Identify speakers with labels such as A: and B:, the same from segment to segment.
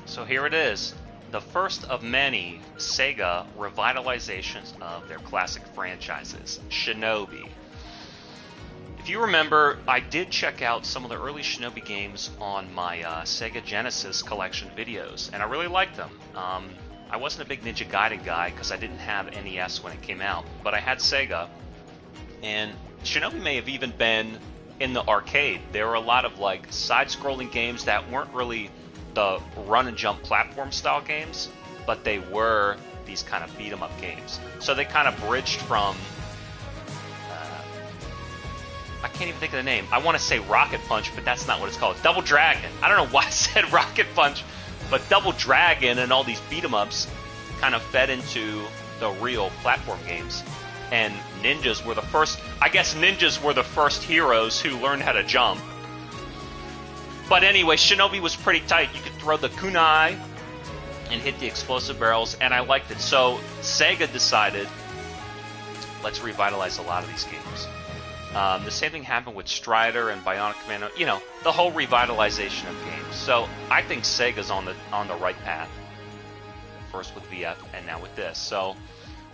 A: So here it is, the first of many SEGA revitalizations of their classic franchises, Shinobi. If you remember, I did check out some of the early Shinobi games on my Sega Genesis collection videos, and I really liked them. I wasn't a big Ninja Gaiden guy because I didn't have NES when it came out, but I had Sega, and Shinobi may have even been in the arcade. There were a lot of like side-scrolling games that weren't really the run-and-jump platform style games, but they were these kind of beat-em-up games. So they kind of bridged from I can't even think of the name. I want to say Rocket Punch, but that's not what it's called. Double Dragon. I don't know why I said Rocket Punch, but Double Dragon and all these beat-em-ups kind of fed into the real platform games. And ninjas were the first... I guess ninjas were the first heroes who learned how to jump. But anyway, Shinobi was pretty tight. You could throw the kunai and hit the explosive barrels, and I liked it. So Sega decided, let's revitalize a lot of these games. The same thing happened with Strider and Bionic Commando. You know, the whole revitalization of games. So I think Sega's on the right path. First with VF, and now with this. So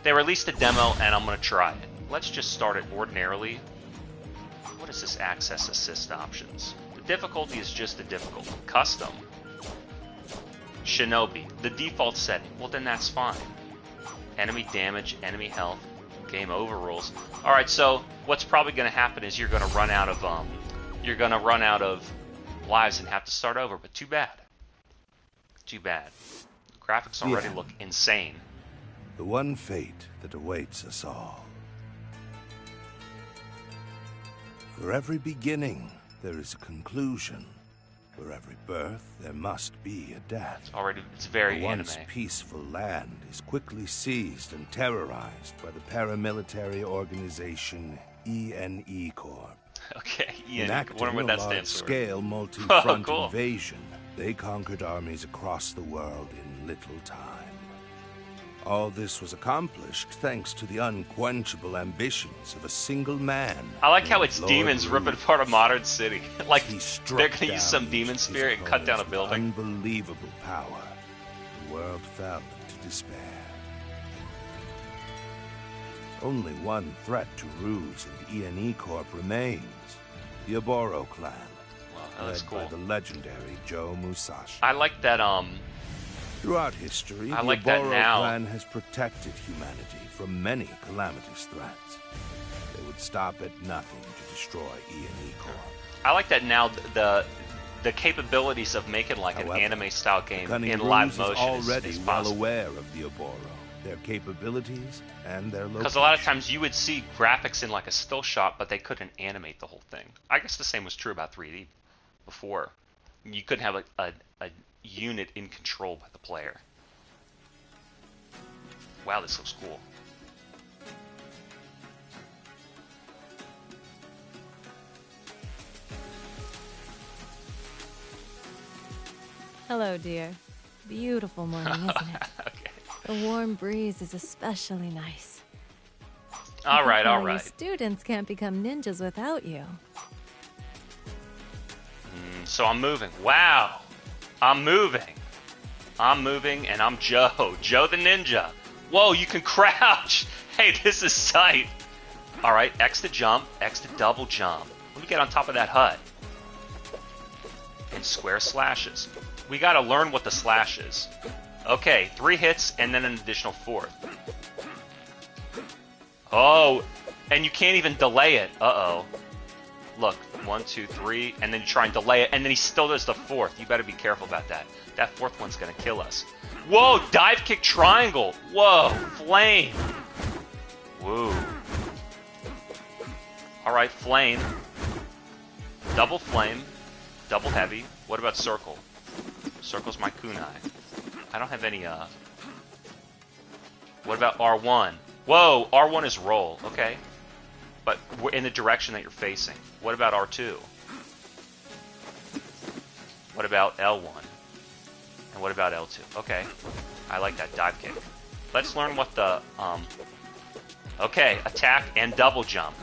A: they released a demo, and I'm going to try it. Let's just start it ordinarily. What is this access assist options? The difficulty is just the difficult. Custom. Shinobi. The default setting. Well, then that's fine. Enemy damage, enemy health, game over rules. All right, so what's probably going to happen is you're going to run out of lives and have to start over. But too bad. Too bad. Graphics already look insane.
B: The one fate that awaits us all. For every beginning, there is a conclusion. For every birth, there must be a death.
A: It's very
B: the once
A: anime.
B: peaceful land is quickly seized and terrorized by the paramilitary organization ENE Corp.
A: Okay, ENE.
B: Enacting
A: Wonder what
B: a
A: that stands for.
B: large-scale multi-front
A: cool.
B: invasion, they conquered armies across the world in little time. All this was accomplished thanks to the unquenchable ambitions of a single man.
A: I like how
B: named
A: it's
B: Lord
A: demons ripping
B: Root.
A: apart a modern city. Like,
B: He struck
A: they're going to use
B: down
A: some demon
B: his
A: spirit and cut down a
B: opponents with
A: building.
B: Unbelievable power. The world fell into despair. Only one threat to Ruse and ENE Corp remains. The Oboro clan.
A: Wow, that's
B: led
A: cool.
B: by the legendary Joe Musashi.
A: I like that,
B: Throughout history,
A: I
B: the
A: like that
B: Oboro
A: now.
B: clan has protected humanity from many calamitous threats. They would stop at nothing to destroy ENE Corp.
A: I like that now the capabilities of making like
B: However,
A: an anime-style game
B: Cunning
A: in live
B: Ruse
A: motion
B: is already
A: is
B: well
A: possible.
B: aware of the Oboro, their capabilities, and their location.
A: Because a lot of times you would see graphics in like a still shot, but they couldn't animate the whole thing. I guess the same was true about 3D before. You couldn't have a unit in control by the player. Wow, this looks cool.
C: Hello, dear. Beautiful morning, isn't it?
A: Okay.
C: The warm breeze is especially nice.
A: All right, all
C: Your
A: right.
C: students can't become ninjas without you.
A: So I'm moving. Wow. I'm moving. I'm moving, and I'm Joe. Joe the Ninja. Whoa, you can crouch. Hey, this is tight. All right, X to jump, X to double jump. Let me get on top of that hut. And square slashes. We got to learn what the slash is. Okay, 3 hits, and then an additional 4th. Oh, and you can't even delay it. Uh-oh. Look, 1, 2, 3, and then you try and delay it, and then he still does the 4th. You better be careful about that. That 4th one's gonna kill us. Whoa, dive kick triangle. Whoa, flame. Woo. Alright, flame. Double flame. Double heavy. What about circle? Circle's my kunai. I don't have any, What about R1? Whoa, R1 is roll, okay. But we're in the direction that you're facing. What about R2? What about L1? And what about L2? Okay. I like that dive kick. Let's learn what the, okay, attack and double jump.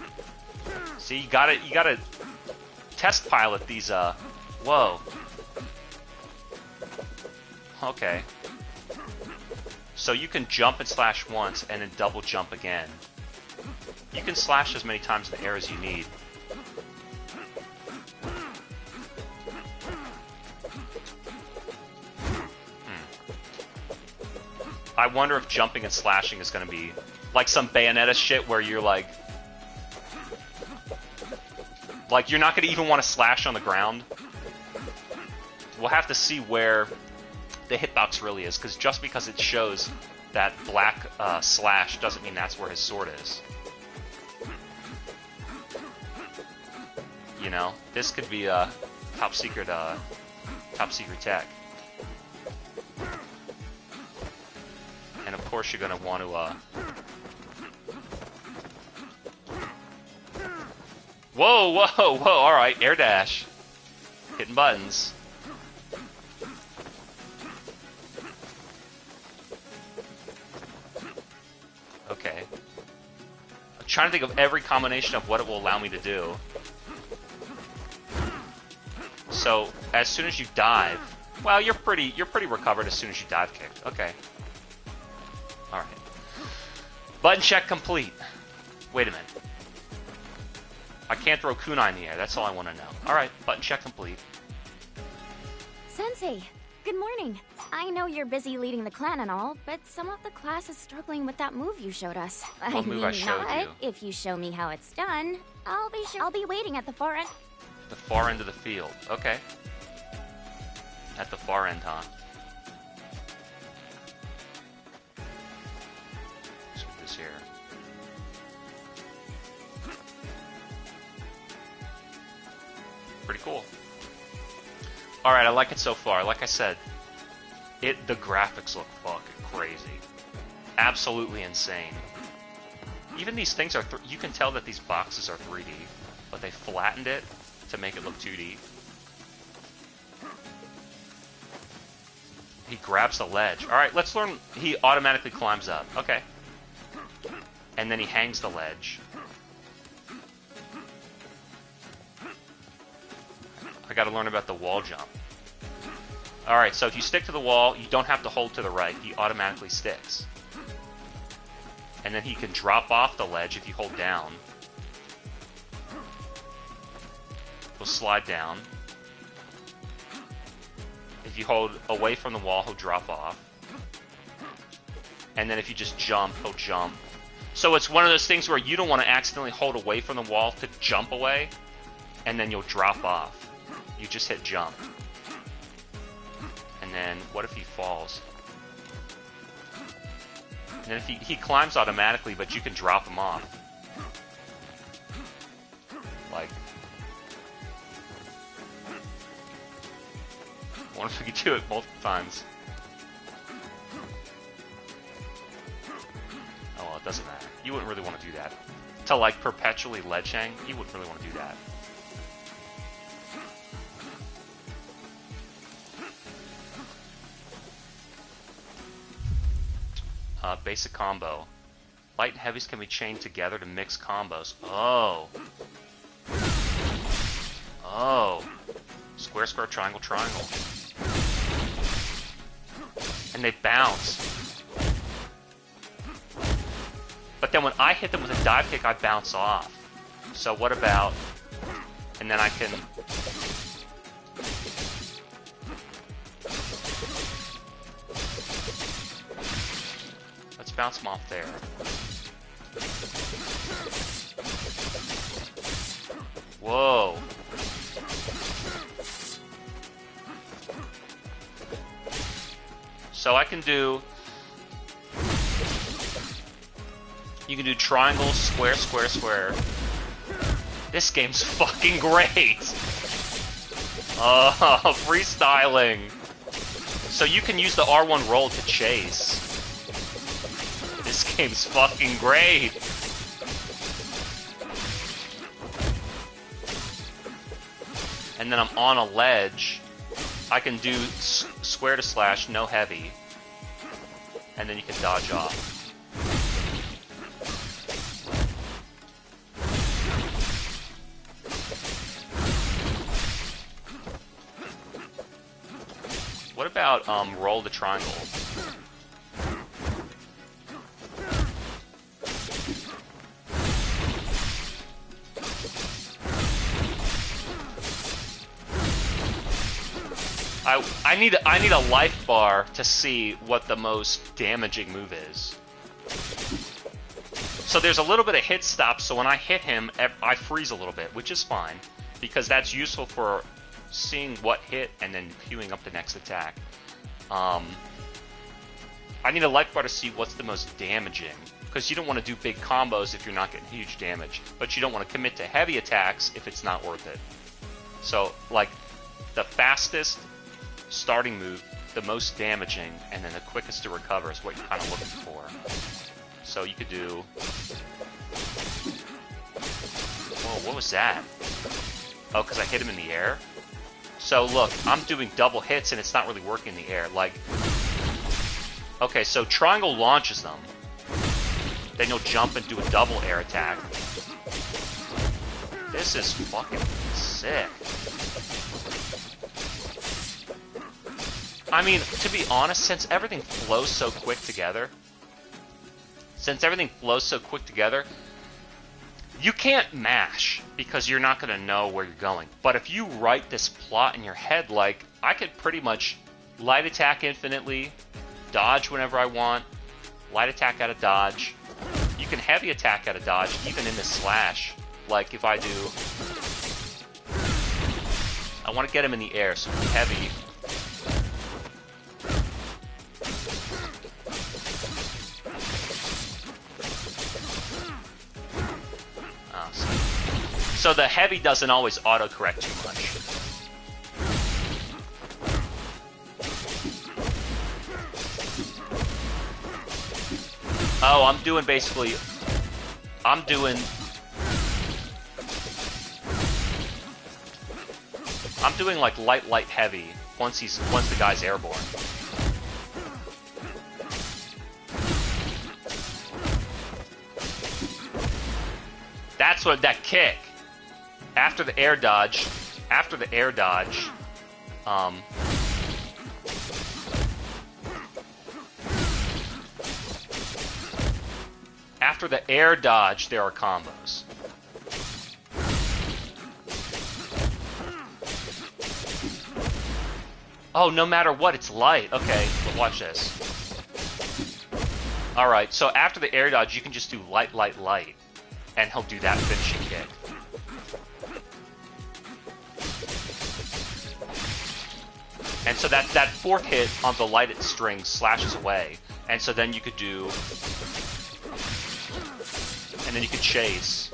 A: See, you gotta test pilot these, whoa. okay. So you can jump and slash once, and then double jump again. You can slash as many times in the air as you need. I wonder if jumping and slashing is going to be like some Bayonetta shit where you're like you're not going to even want to slash on the ground. We'll have to see where the hitbox really is, because just because it shows that black slash doesn't mean that's where his sword is. You know, this could be a top secret tech. And of course you're going to want to Whoa, whoa, whoa, alright, air dash. Hitting buttons. Okay. I'm trying to think of every combination of what it will allow me to do. So, as soon as you dive... Well, you're pretty recovered as soon as you dive kick. Okay. Alright. Button check complete. Wait a minute. I can't throw kunai in the air, that's all I want to know. Alright, button check complete.
D: Sensei, good morning. I know you're busy leading the clan and all, but some of the class is struggling with that move you showed us.
A: What move I showed you?
D: If you show me how it's done, I'll be waiting at the far end.
A: The far end of the field. Okay. At the far end, huh? Let's put this here. Pretty cool. Alright, I like it so far. Like I said, the graphics look fucking crazy. Absolutely insane. Even these things are... you can tell that these boxes are 3D, but they flattened it to make it look 2D. He grabs the ledge. Alright, let's learn... He automatically climbs up. Okay. And then he hangs the ledge. I gotta learn about the wall jump. Alright, so if you stick to the wall, you don't have to hold to the right. He automatically sticks. And then he can drop off the ledge if you hold down. He'll slide down. If you hold away from the wall, he'll drop off. And then if you just jump, he'll jump. So it's one of those things where you don't want to accidentally hold away from the wall to jump away, and then you'll drop off. You just hit jump. And then, what if he falls? And then if he climbs automatically, but you can drop him off. Like... I wonder if we could do it multiple times. Oh, well, it doesn't matter. You wouldn't really want to do that. To, like, perpetually ledge hang, you wouldn't really want to do that. Basic combo. Light and heavies can be chained together to mix combos. Oh. Oh. Square, square, triangle, triangle. And they bounce. But then when I hit them with a dive kick, I bounce off. So what about... And then I can... Let's bounce them off there. Whoa. So I can do... You can do triangle, square, square, square. This game's fucking great! Freestyling! So you can use the R1 roll to chase. This game's fucking great! And then I'm on a ledge. I can do square to slash, no heavy. And then you can dodge off. What about about roll the triangle? I need a life bar to see what the most damaging move is. So there's a little bit of hit stop, so when I hit him, I freeze a little bit, which is fine, because that's useful for seeing what hit and then queuing up the next attack. I need a life bar to see what's the most damaging, because you don't want to do big combos if you're not getting huge damage, but you don't want to commit to heavy attacks if it's not worth it. So, like, the fastest starting move, the most damaging, and then the quickest to recover is what you're kind of looking for. So you could do... Whoa, what was that? Oh, because I hit him in the air? So look, I'm doing double hits and it's not really working in the air. Like, okay, so triangle launches them. Then you'll jump and do a double air attack. This is fucking sick. I mean, to be honest, since everything flows so quick together, you can't mash because you're not going to know where you're going. But if you write this plot in your head, like, I could pretty much light attack infinitely, dodge whenever I want, light attack out of dodge. You can heavy attack out of dodge, even in the slash. Like, if I do... I want to get him in the air, so heavy... So the heavy doesn't always autocorrect too much. Oh, I'm doing basically... I'm doing like light, heavy once the guy's airborne. That's what that kick. After the air dodge, after the air dodge, there are combos. Oh, no matter what, it's light. Okay, but watch this. Alright, so after the air dodge, you can just do light. And he'll do that finishing kick. And so that fourth hit on the lighted string slashes away. And so then you could do... And then you could chase.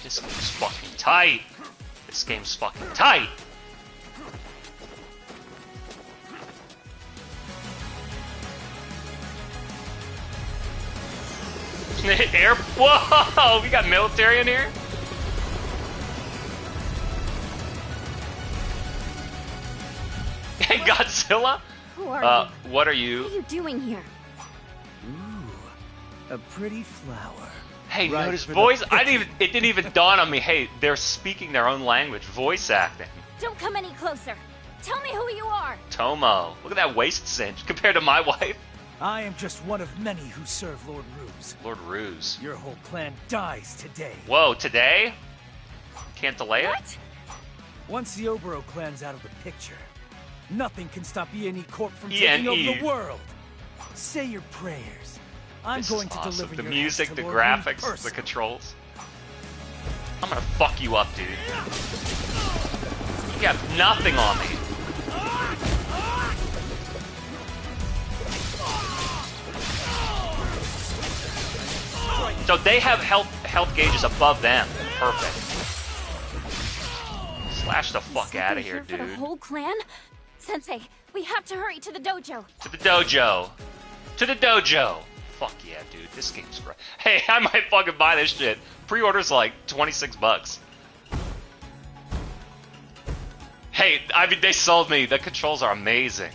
A: This game's fucking tight. This game's fucking tight. Air... Whoa! We got military in here? Hey, Godzilla?
D: Who are you?
A: What are you?
D: What are you doing here?
E: Ooh, a pretty flower.
A: Hey,
E: Right
A: notice
E: for the
A: voice...
E: picking.
A: It didn't even dawn on me. Hey, they're speaking their own language. Voice acting.
D: Don't come any closer. Tell me who you are.
A: Tomo. Look at that waist cinch compared to my wife.
E: I am just one of many who serve Lord Ruse.
A: Lord Ruse.
E: Your whole clan dies today.
A: Whoa, today? Can't delay it?
D: What?
E: Once the Oboro clan's out of the picture, nothing can stop E&E Corp from taking over the world. Say your prayers. I'm
A: This
E: going
A: is
E: to
A: awesome.
E: deliver
A: The
E: your
A: music,
E: heads
A: the
E: to Lord Ruse
A: graphics, the
E: personally.
A: controls. I'm gonna fuck you up, dude. You got nothing on me. So they have health gauges above them. Perfect. Slash the fuck
D: Something
A: out of here,
D: for the
A: dude.
D: whole clan? Sensei, we have to hurry to the dojo.
A: To the dojo. To the dojo. Fuck yeah, dude. This game's great. Hey, I might fucking buy this shit. Pre-order's like $26. Hey, I mean, they sold me. The controls are amazing.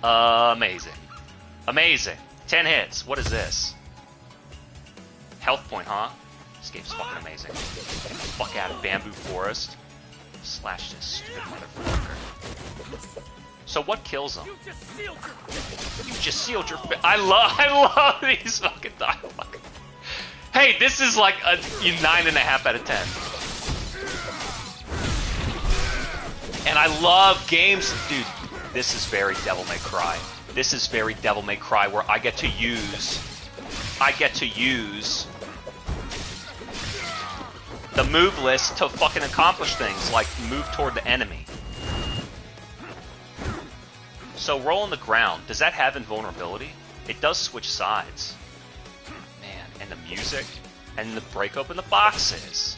A: Amazing. Amazing. 10 hits. What is this? Health point, huh? This game's fucking amazing. Get the fuck out of Bamboo Forest. Slash this stupid motherfucker. So what kills him?
E: You just sealed your fate.
A: You just sealed your fate. I love these fucking dialogue. Hey, this is like a 9.5 out of 10. And I love games, dude. This is very Devil May Cry. This is very Devil May Cry, where I get to use the move list to fucking accomplish things, like move toward the enemy. So roll on the ground. Does that have invulnerability? It does switch sides. Man, and the music, and the break open the boxes.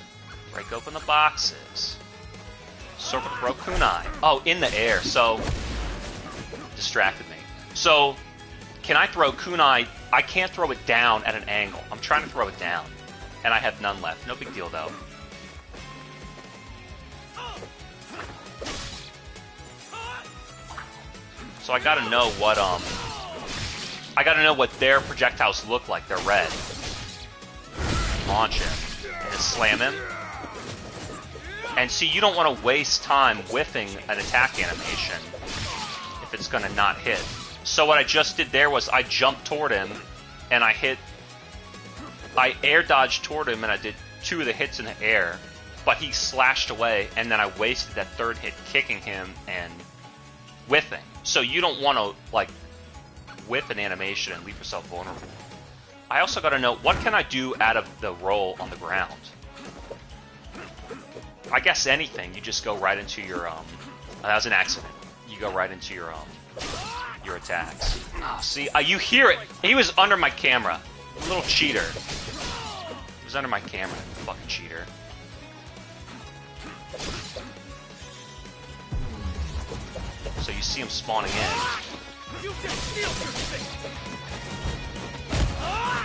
A: Break open the boxes. Circle throw kunai. Oh, in the air. So distracted me. So can I throw kunai? I can't throw it down at an angle. I'm trying to throw it down, and I have none left. No big deal though. So I gotta know what their projectiles look like. They're red. Launch him and then slam him. And see, you don't want to waste time whiffing an attack animation if it's gonna not hit. So what I just did there was I jumped toward him and I air dodged toward him and I did 2 of the hits in the air, but he slashed away and then I wasted that 3rd hit kicking him and whiffing. So you don't want to like whiff an animation and leave yourself vulnerable. I also got to know, what can I do out of the roll on the ground? I guess anything. You just go right into your that was an accident. You go right into your attacks. Oh, see, you hear it. He was under my camera. Little cheater. He was under my camera, fucking cheater. So you see him spawning in.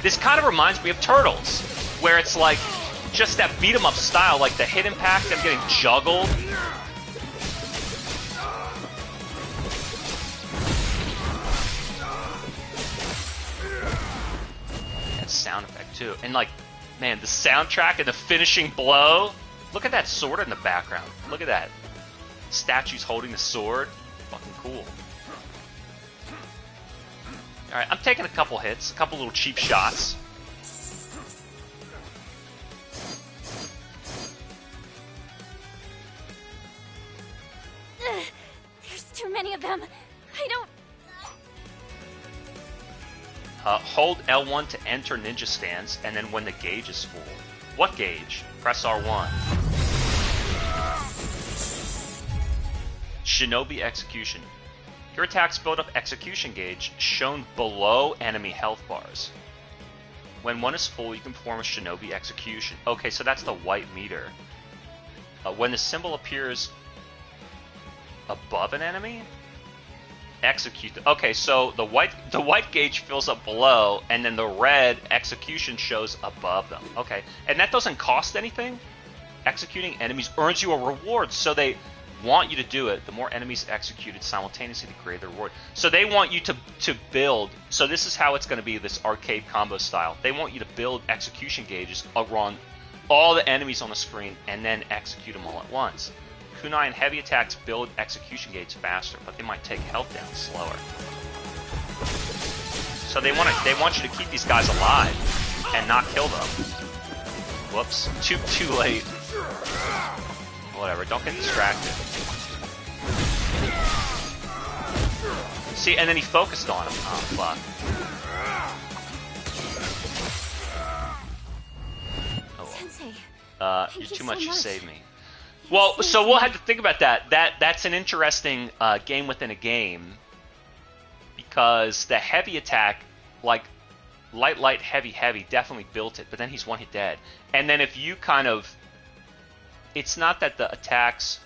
A: This kind of reminds me of Turtles, where it's like just that beat 'em up style, like the hit impact, them getting juggled. That sound effect too, and like, man, the soundtrack and the finishing blow. Look at that sword in the background. Look at that. Statues holding the sword. Fucking cool. Alright, I'm taking a couple hits, a couple little cheap shots.
D: There's too many of them. I don't...
A: Hold L1 to enter ninja stance, and then when the gauge is full. What gauge? Press R1. Shinobi execution. Your attacks build up execution gauge shown below enemy health bars. When one is full, you can perform a Shinobi execution. Okay, so that's the white meter. When the symbol appears above an enemy, execute. Okay, so the white gauge fills up below, and then the red execution shows above them. Okay, and that doesn't cost anything. Executing enemies earns you a reward, so they want you to do it. The more enemies executed simultaneously, to create the reward. So they want you to build. So this is how it's going to be, this arcade combo style. They want you to build execution gauges around all the enemies on the screen and then execute them all at once. Kunai and heavy attacks build execution gauges faster, but they might take health down slower. So they want you to keep these guys alive and not kill them. Whoops, too late. Whatever, don't get distracted. See, and then he focused on him. Oh, fuck. Oh,
D: Sensei,
A: you're too much to save me. Well, so we'll have to think about that. That's an interesting game within a game, because the heavy attack, like light, heavy, definitely built it, but then he's one hit dead. And then if you kind of... It's not that the attacks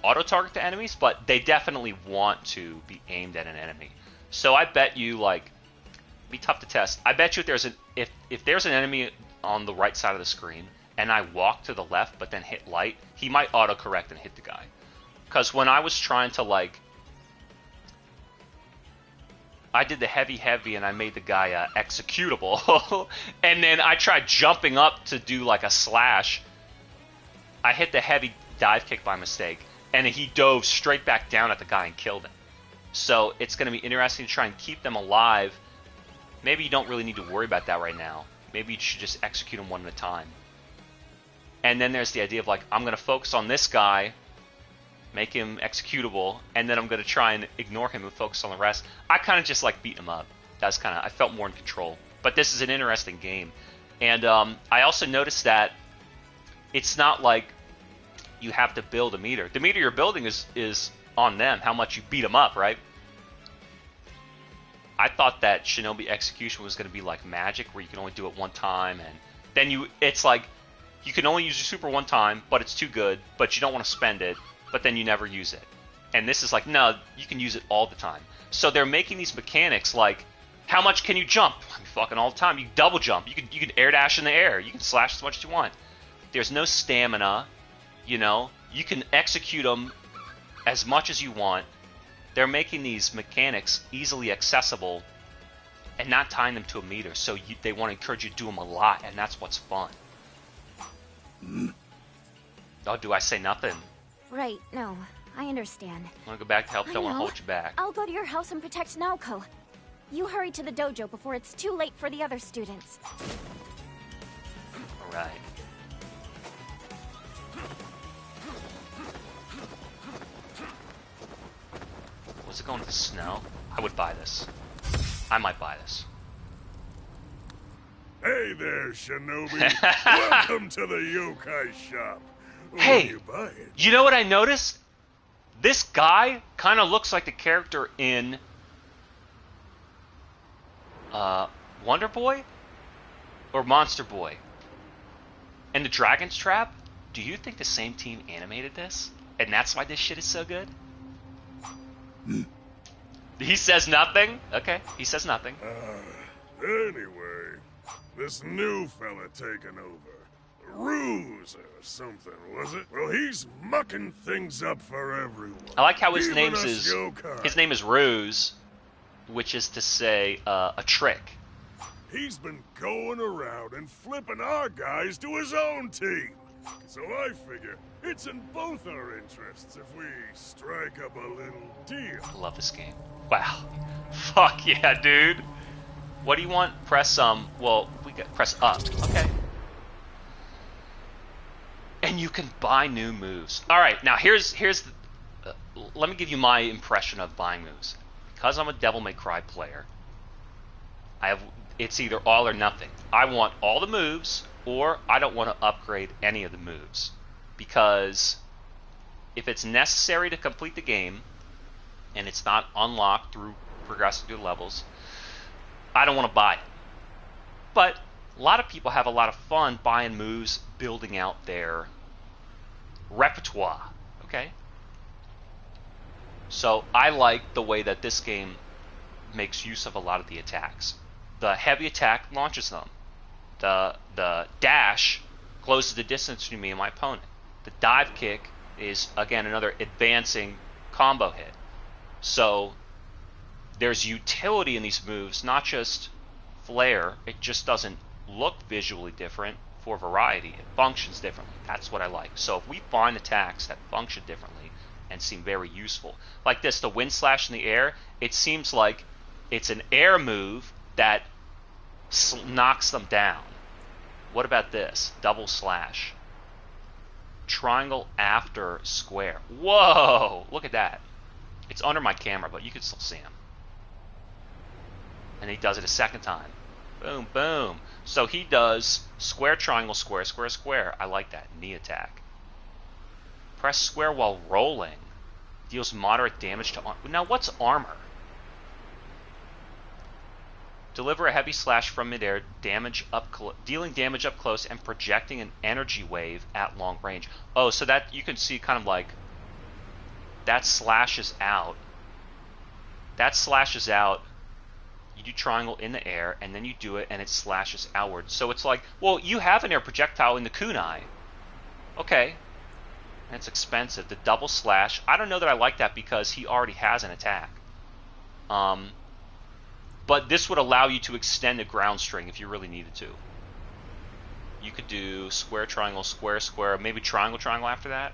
A: auto-target the enemies, but they definitely want to be aimed at an enemy. So I bet you, like, it'd be tough to test. I bet you if there's an enemy on the right side of the screen, and I walk to the left but then hit light, he might auto-correct and hit the guy. Because when I was trying to, like... I did the heavy, and I made the guy executable. And then I tried jumping up to do, like, a slash. I hit the heavy dive kick by mistake, and he dove straight back down at the guy and killed him. So it's going to be interesting to try and keep them alive. Maybe you don't really need to worry about that right now. Maybe you should just execute them one at a time. And then there's the idea of, like, I'm going to focus on this guy, make him executable, and then I'm going to try and ignore him and focus on the rest. I kind of just like beating him up. That's kind of, I felt more in control. But this is an interesting game. And I also noticed that it's not like you have to build a meter. The meter you're building is on them, how much you beat them up, right? I thought that Shinobi execution was going to be like magic, where you can only do it one time, and then it's like you can only use your super one time, but it's too good, but you don't want to spend it, but then you never use it. And this is like, no, you can use it all the time. So they're making these mechanics like, how much can you jump? Fucking all the time. You can double jump. You can air dash in the air. You can slash as much as you want. There's no stamina. You know, you can execute them as much as you want. They're making these mechanics easily accessible and not tying them to a meter. So they want to encourage you to do them a lot, and that's what's fun. Oh, do I say nothing?
D: Right, no. I understand.
A: Want to go back to help? Don't want to hold you back.
D: I'll go to your house and protect Naoko. You hurry to the dojo before it's too late for the other students.
A: Alright. Was it going to the snow? I would buy this. I might buy this.
F: Hey there, Shinobi. Welcome to the yokai shop.
A: Hey,
F: you buying?
A: You know what I noticed? This guy kind of looks like the character in Wonder Boy or Monster Boy. And the Dragon's Trap? Do you think the same team animated this? And that's why this shit is so good? He says nothing? Okay, he says nothing.
F: Anyway, this new fella taking over. Ruse or something, was it? Well, he's mucking things up for everyone.
A: I like how his
F: name
A: is Ruse, which is to say a trick.
F: He's been going around and flipping our guys to his own team. So I figure it's in both our interests if we strike up a little deal.
A: I love this game. Wow. Fuck yeah, dude. What do you want? Press well, we got press up. Okay. And you can buy new moves. All right, now here's let me give you my impression of buying moves. Because I'm a Devil May Cry player, it's either all or nothing. I want all the moves, or I don't want to upgrade any of the moves. Because if it's necessary to complete the game, and it's not unlocked through progressing through levels, I don't want to buy it. But a lot of people have a lot of fun buying moves, building out their repertoire. Okay? So I like the way that this game makes use of a lot of the attacks. The heavy attack launches them. The dash closes the distance between me and my opponent. The dive kick is, again, another advancing combo hit. So there's utility in these moves, not just flair. It just doesn't look visually different for variety. It functions differently. That's what I like. So if we find attacks that function differently and seem very useful, like this, the wind slash in the air, it seems like it's an air move that knocks them down. What about this? Double slash. Triangle after square. Whoa! Look at that. It's under my camera, but you can still see him. And he does it a second time. Boom, boom. So he does square, triangle, square, square, square. I like that. Knee attack. Press square while rolling. Deals moderate damage to armor. Now, what's armor? Deliver a heavy slash from midair, dealing damage up close and projecting an energy wave at long range. Oh, so that you can see kind of like that slashes out. That slashes out. You do triangle in the air, and then you do it, and it slashes outward. So it's like, well, you have an air projectile in the kunai. Okay. And it's expensive. The double slash, I don't know that I like that because he already has an attack. But this would allow you to extend the ground string if you really needed to. You could do square, triangle, square, square, maybe triangle, triangle after that.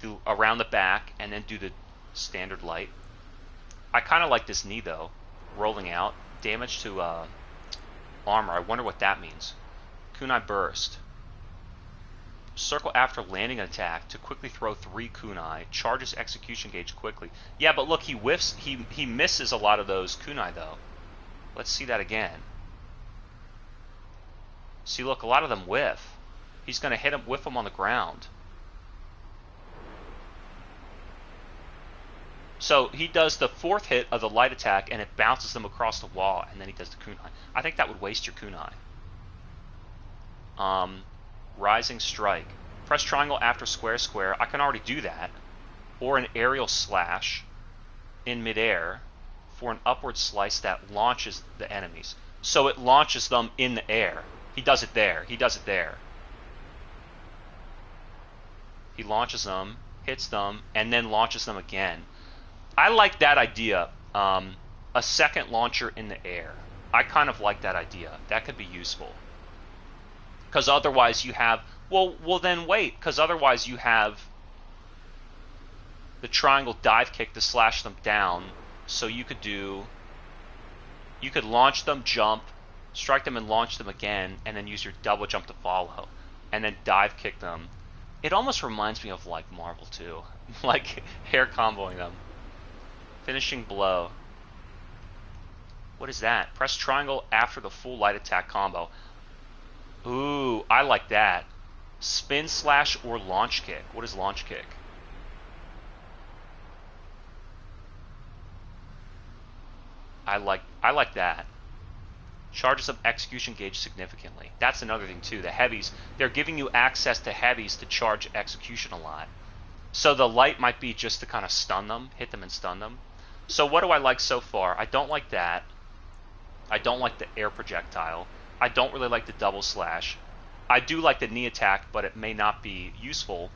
A: Do around the back, and then do the standard light. I kind of like this knee, though. Rolling out. Damage to armor. I wonder what that means. Kunai burst. Circle after landing an attack to quickly throw 3 kunai. Charges execution gauge quickly. Yeah, but look, he whiffs. He misses a lot of those kunai, though. Let's see that again. See, look, a lot of them whiff. He's going to whiff them on the ground. So he does the 4th hit of the light attack, and it bounces them across the wall, and then he does the kunai. I think that would waste your kunai. Rising strike. Press triangle after square square. I can already do that. Or an aerial slash in midair for an upward slice that launches the enemies. So it launches them in the air. He does it there. He does it there. He launches them, hits them, and then launches them again. I like that idea. A second launcher in the air. I kind of like that idea. That could be useful. Because otherwise you have... Well, then wait. Because otherwise you have the triangle dive kick to slash them down. So you could do... You could launch them, jump, strike them and launch them again, and then use your double jump to follow. And then dive kick them. It almost reminds me of, like, Marvel 2. Like, hair comboing them. Finishing blow. What is that? Press triangle after the full light attack combo. Ooh, I like that. Spin slash or launch kick. What is launch kick? I like that. Charges up execution gauge significantly. That's another thing too. The heavies, they're giving you access to heavies to charge execution a lot. So the light might be just to kind of stun them, hit them and stun them. So what do I like so far? I don't like that. I don't like the air projectile. I don't really like the double slash. I do like the knee attack, but it may not be useful.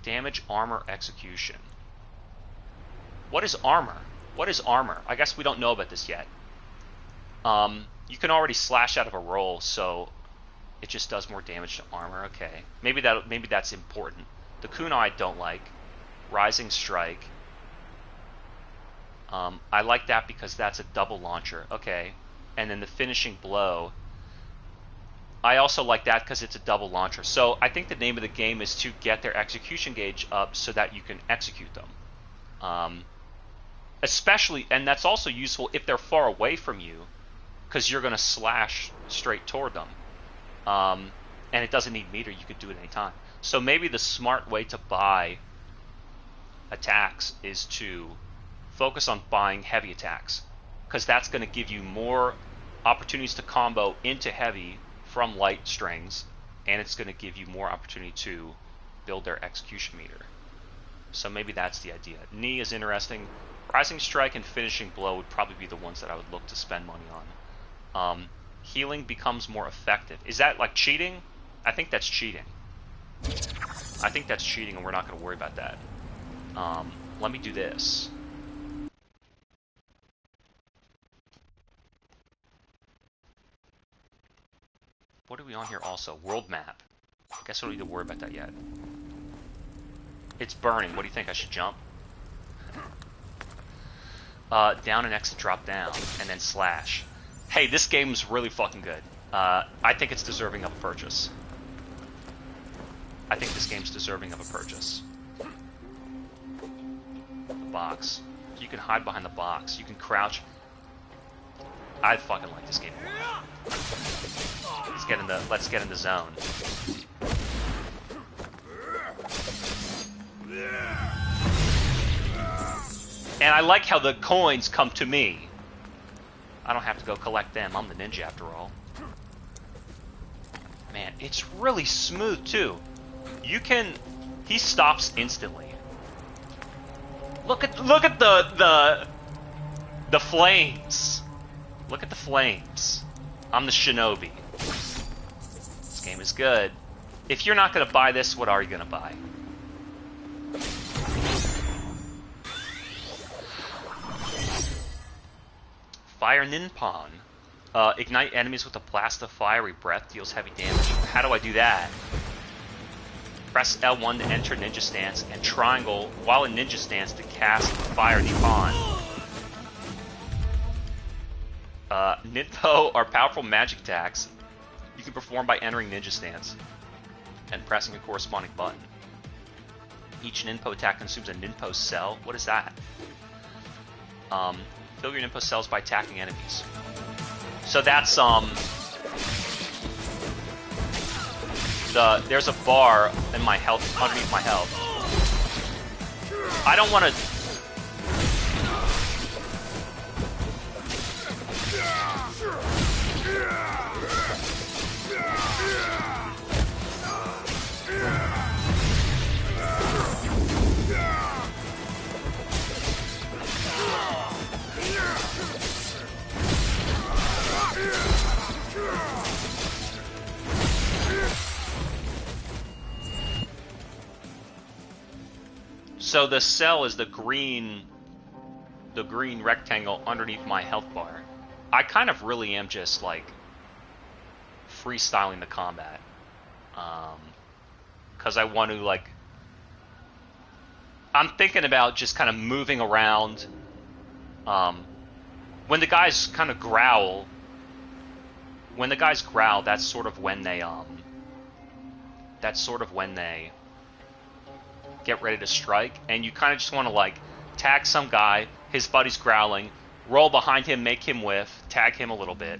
A: Damage, armor, execution. What is armor? What is armor? I guess we don't know about this yet. You can already slash out of a roll, so it just does more damage to armor. Okay, maybe that's important. The kunai I don't like. Rising strike. I like that because that's a double launcher. Okay, and then the finishing blow. I also like that because it's a double launcher. So I think the name of the game is to get their execution gauge up so that you can execute them. Especially, and that's also useful if they're far away from you, because you're going to slash straight toward them. And it doesn't need meter, you could do it any time. So maybe the smart way to buy attacks is to focus on buying heavy attacks, because that's going to give you more opportunities to combo into heavy from light strings, and it's going to give you more opportunity to build their execution meter. So maybe that's the idea. Knee is interesting. Rising strike and finishing blow would probably be the ones that I would look to spend money on. Healing becomes more effective. Is that like cheating? I think that's cheating. I think that's cheating, and we're not going to worry about that. Let me do this. What are we on here also? World map. I guess we don't need to worry about that yet. It's burning. What do you think? I should jump? Down and X to drop down, and then slash. Hey, this game's really fucking good. I think it's deserving of a purchase. I think this game's deserving of a purchase. The box. You can hide behind the box. You can crouch. I fucking like this game a lot. Let's get in the zone. And I like how the coins come to me. I don't have to go collect them. I'm the ninja after all. Man, it's really smooth too. He stops instantly. Look at the flames. Look at the flames. I'm the Shinobi. This game is good. If you're not going to buy this, what are you going to buy? Fire Ninpon. Ignite enemies with a blast of fiery breath, deals heavy damage. How do I do that? Press L1 to enter ninja stance, and triangle while in ninja stance to cast Fire Nippon. Ninpo are powerful magic attacks you can perform by entering ninja stance and pressing a corresponding button. Each Ninpo attack consumes a Ninpo cell. What is that? Fill your Ninpo cells by attacking enemies. So that's there's a bar in my health, underneath my health. I don't want to. So the cell is the green rectangle underneath my health bar. I kind of really am just like freestyling the combat, because I want to like. I'm thinking about just kind of moving around. When the guys kind of growl. When the guys growl, that's sort of when they get ready to strike, and you kind of just want to like tag some guy, his buddy's growling, roll behind him, make him whiff, tag him a little bit.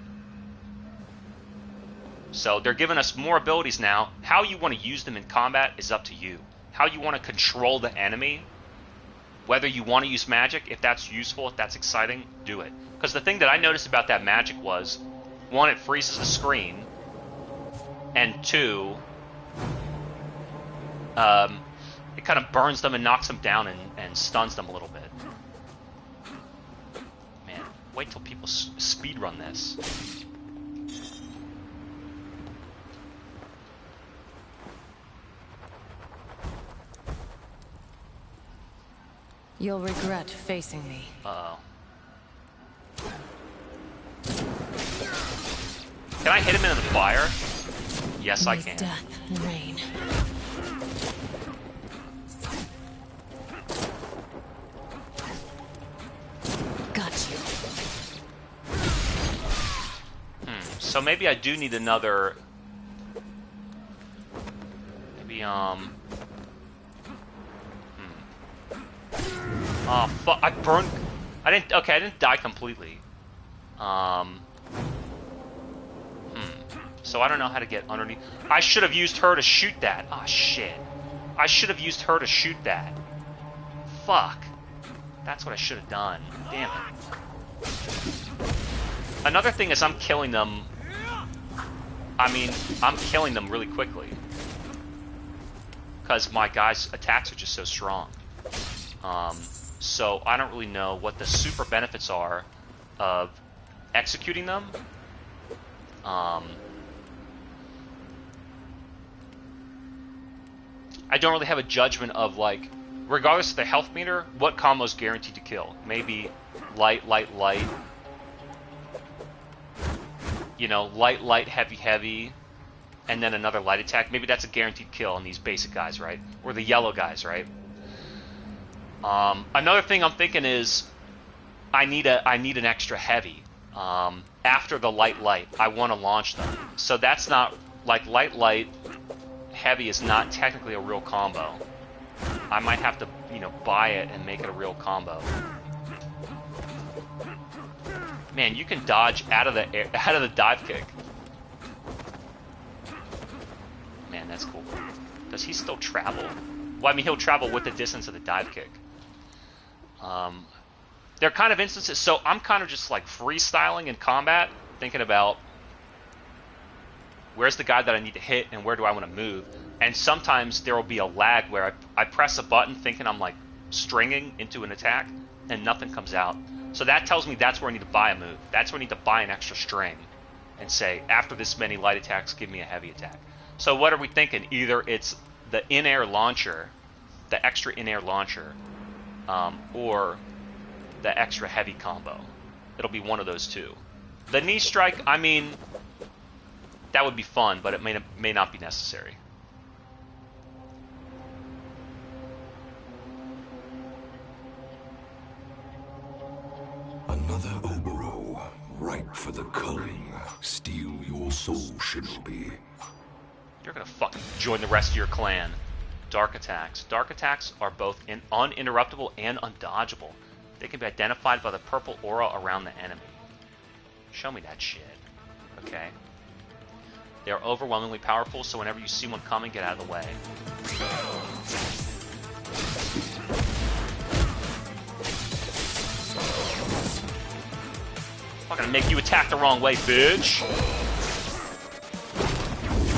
A: So they're giving us more abilities now. How you want to use them in combat is up to you. How you want to control the enemy, whether you want to use magic, if that's useful, if that's exciting, do it. Because the thing that I noticed about that magic was, one, it freezes the screen, and two, it kind of burns them and knocks them down and stuns them a little bit. Man, wait till people speedrun this.
C: You'll regret facing me.
A: Uh-oh. Can I hit him into the fire? Yes, I can.
C: Death reign.
A: So maybe I do need another. Maybe Oh fuck! I burned. I didn't. Okay, I didn't die completely. So I don't know how to get underneath. I should have used her to shoot that. Ah, shit. I should have used her to shoot that. Fuck. That's what I should have done. Damn it. Another thing is I'm killing them. I mean, I'm killing them really quickly. Because my guys' attacks are just so strong. So I don't really know what the super benefits are of executing them. I don't really have a judgment of, like, regardless of the health meter, what combo is guaranteed to kill. Maybe light, light, light. You know, light, light, heavy, heavy, and then another light attack. Maybe that's a guaranteed kill on these basic guys, right? Or the yellow guys, right? Another thing I'm thinking is I need an extra heavy. After the light, light, I want to launch them. So that's not, like, light, light, heavy is not technically a real combo. I might have to, you know, buy it and make it a real combo. Man, you can dodge out of the air, out of the dive kick. Man, that's cool. Does he still travel? Well, I mean, he'll travel with the distance of the dive kick. There are kind of instances, so I'm kind of just like freestyling in combat, thinking about where's the guy that I need to hit and where do I want to move. And sometimes there will be a lag where I press a button thinking I'm like stringing into an attack and nothing comes out. So that tells me that's where I need to buy a move. That's where I need to buy an extra string and say, after this many light attacks, give me a heavy attack. So what are we thinking? Either it's the in-air launcher, the extra in-air launcher, or the extra heavy combo. It'll be one of those two. The knee strike, I mean, that would be fun, but it may not be necessary.
G: Another Oboro, ripe for the culling. Steal your soul, Shinobi.
A: You're gonna fucking join the rest of your clan. Dark attacks. Dark attacks are both uninterruptible and undodgeable. They can be identified by the purple aura around the enemy. Show me that shit. Okay. They are overwhelmingly powerful, so whenever you see one coming, get out of the way. I'm gonna make you attack the wrong way, bitch.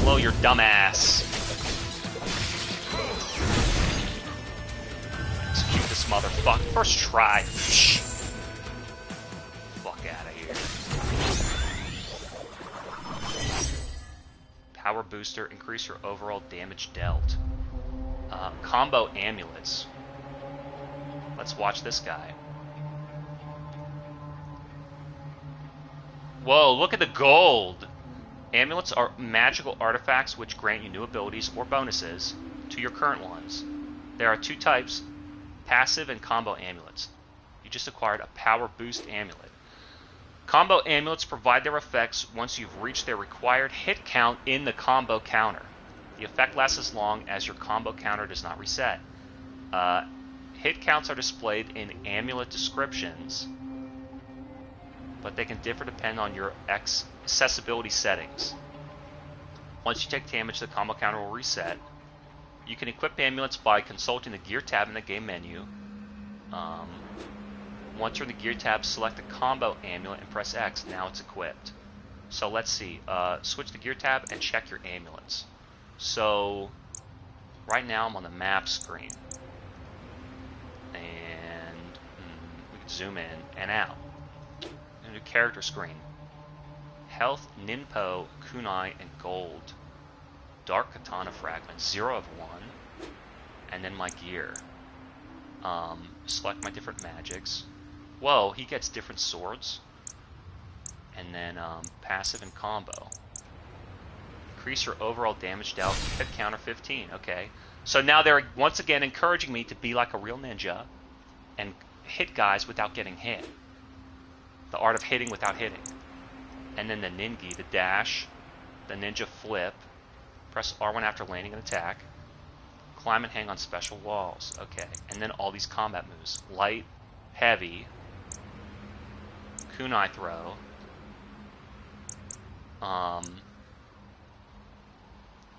A: Blow your dumb ass. Execute this motherfucker. First try. Fuck out of here. Power booster. Increase your overall damage dealt. Combo amulets. Let's watch this guy. Whoa, look at the gold! Amulets are magical artifacts which grant you new abilities or bonuses to your current ones. There are two types, passive and combo amulets. You just acquired a power boost amulet. Combo amulets provide their effects once you've reached their required hit count in the combo counter. The effect lasts as long as your combo counter does not reset. Hit counts are displayed in amulet descriptions, but they can differ depending on your accessibility settings. Once you take damage, the combo counter will reset. You can equip amulets by consulting the gear tab in the game menu. Once you're in the gear tab, select the combo amulet and press X. Now it's equipped. So let's see. Switch the gear tab and check your amulets. So right now I'm on the map screen. And we can zoom in and out. New character screen. Health, Ninpo, Kunai, and Gold. Dark Katana Fragment, 0 of 1. And then my gear. Select my different magics. Whoa, he gets different swords. And then passive and combo. Increase your overall damage dealt. Hit counter 15. Okay. So now they're once again encouraging me to be like a real ninja and hit guys without getting hit. The art of hitting without hitting. And then the ningi, the dash, the ninja flip. Press R1 after landing an attack. Climb and hang on special walls. Okay. And then all these combat moves. Light, heavy, kunai throw.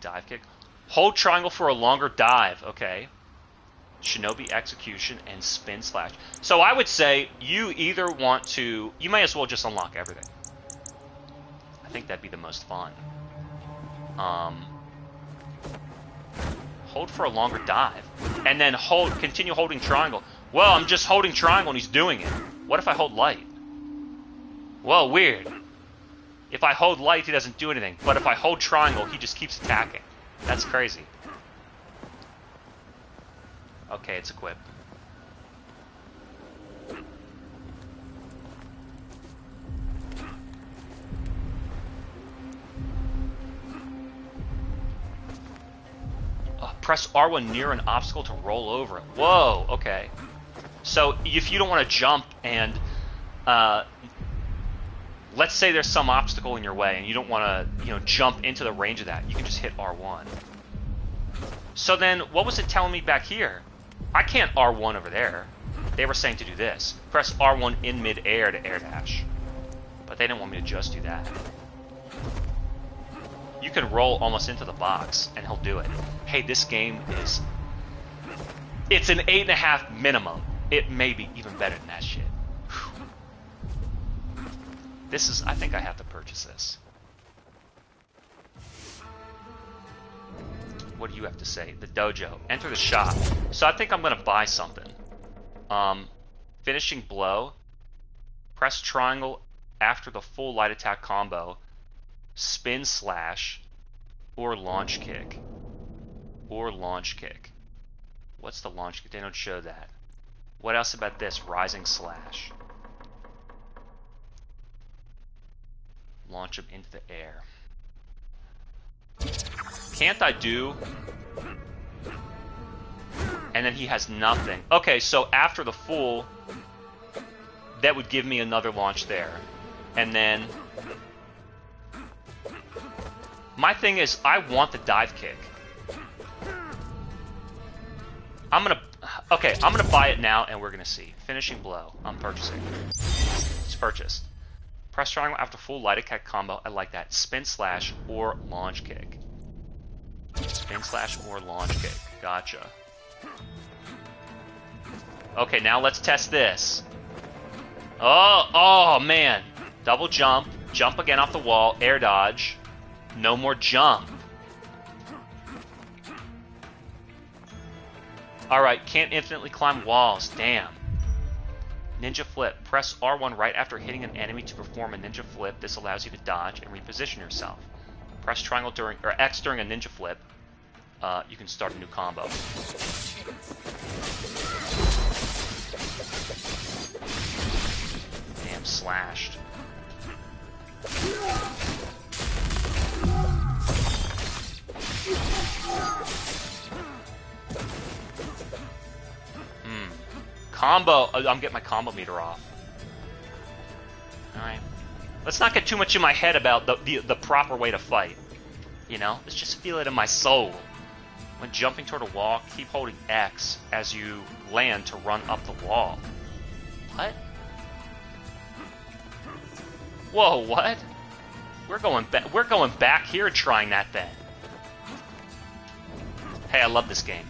A: Dive kick. Hold triangle for a longer dive. Okay. Shinobi execution and spin slash. So I would say you either want to... You may as well just unlock everything. I think that'd be the most fun. Hold for a longer dive. And then continue holding triangle. Well, I'm just holding triangle and he's doing it. What if I hold light? Well, weird. If I hold light, he doesn't do anything. But if I hold triangle, he just keeps attacking. That's crazy. Okay, it's equipped. Press R1 near an obstacle to roll over it. Whoa, okay. So if you don't want to jump and let's say there's some obstacle in your way and you don't want to, jump into the range of that, you can just hit R1. So then what was it telling me back here? I can't R1 over there. They were saying to do this. Press R1 in mid-air to air dash. But they didn't want me to just do that. You can roll almost into the box, and he'll do it. Hey, this game is... It's an 8.5 minimum. It may be even better than that shit. Whew. This is... I think I have to purchase this. What do you have to say? The dojo. Enter the shop. So I think I'm going to buy something. Finishing blow. Press triangle after the full light attack combo. Spin slash. Or launch kick. Or launch kick. What's the launch kick? They don't show that. What else about this? Rising slash. Launch him into the air. Can't I do... And then he has nothing. Okay, so after the full... that would give me another launch there. And then... my thing is, I want the dive kick. Okay, I'm gonna buy it now, and we're gonna see. Finishing blow. I'm purchasing. It's purchased. Press triangle after full light attack combo. I like that. Spin slash or launch kick. Spin slash or launch kick. Gotcha. Okay, now let's test this. Oh man. Double jump. Jump again off the wall. Air dodge. No more jump. Alright, can't infinitely climb walls. Damn. Ninja flip. Press R1 right after hitting an enemy to perform a ninja flip. This allows you to dodge and reposition yourself. Press triangle during, or X during a ninja flip. You can start a new combo. Damn, slashed. Combo. I'm getting my combo meter off. Alright. Let's not get too much in my head about the proper way to fight. You know? Let's just feel it in my soul. When jumping toward a wall, keep holding X as you land to run up the wall. What? Whoa, what? We're going back here trying that then. Hey, I love this game.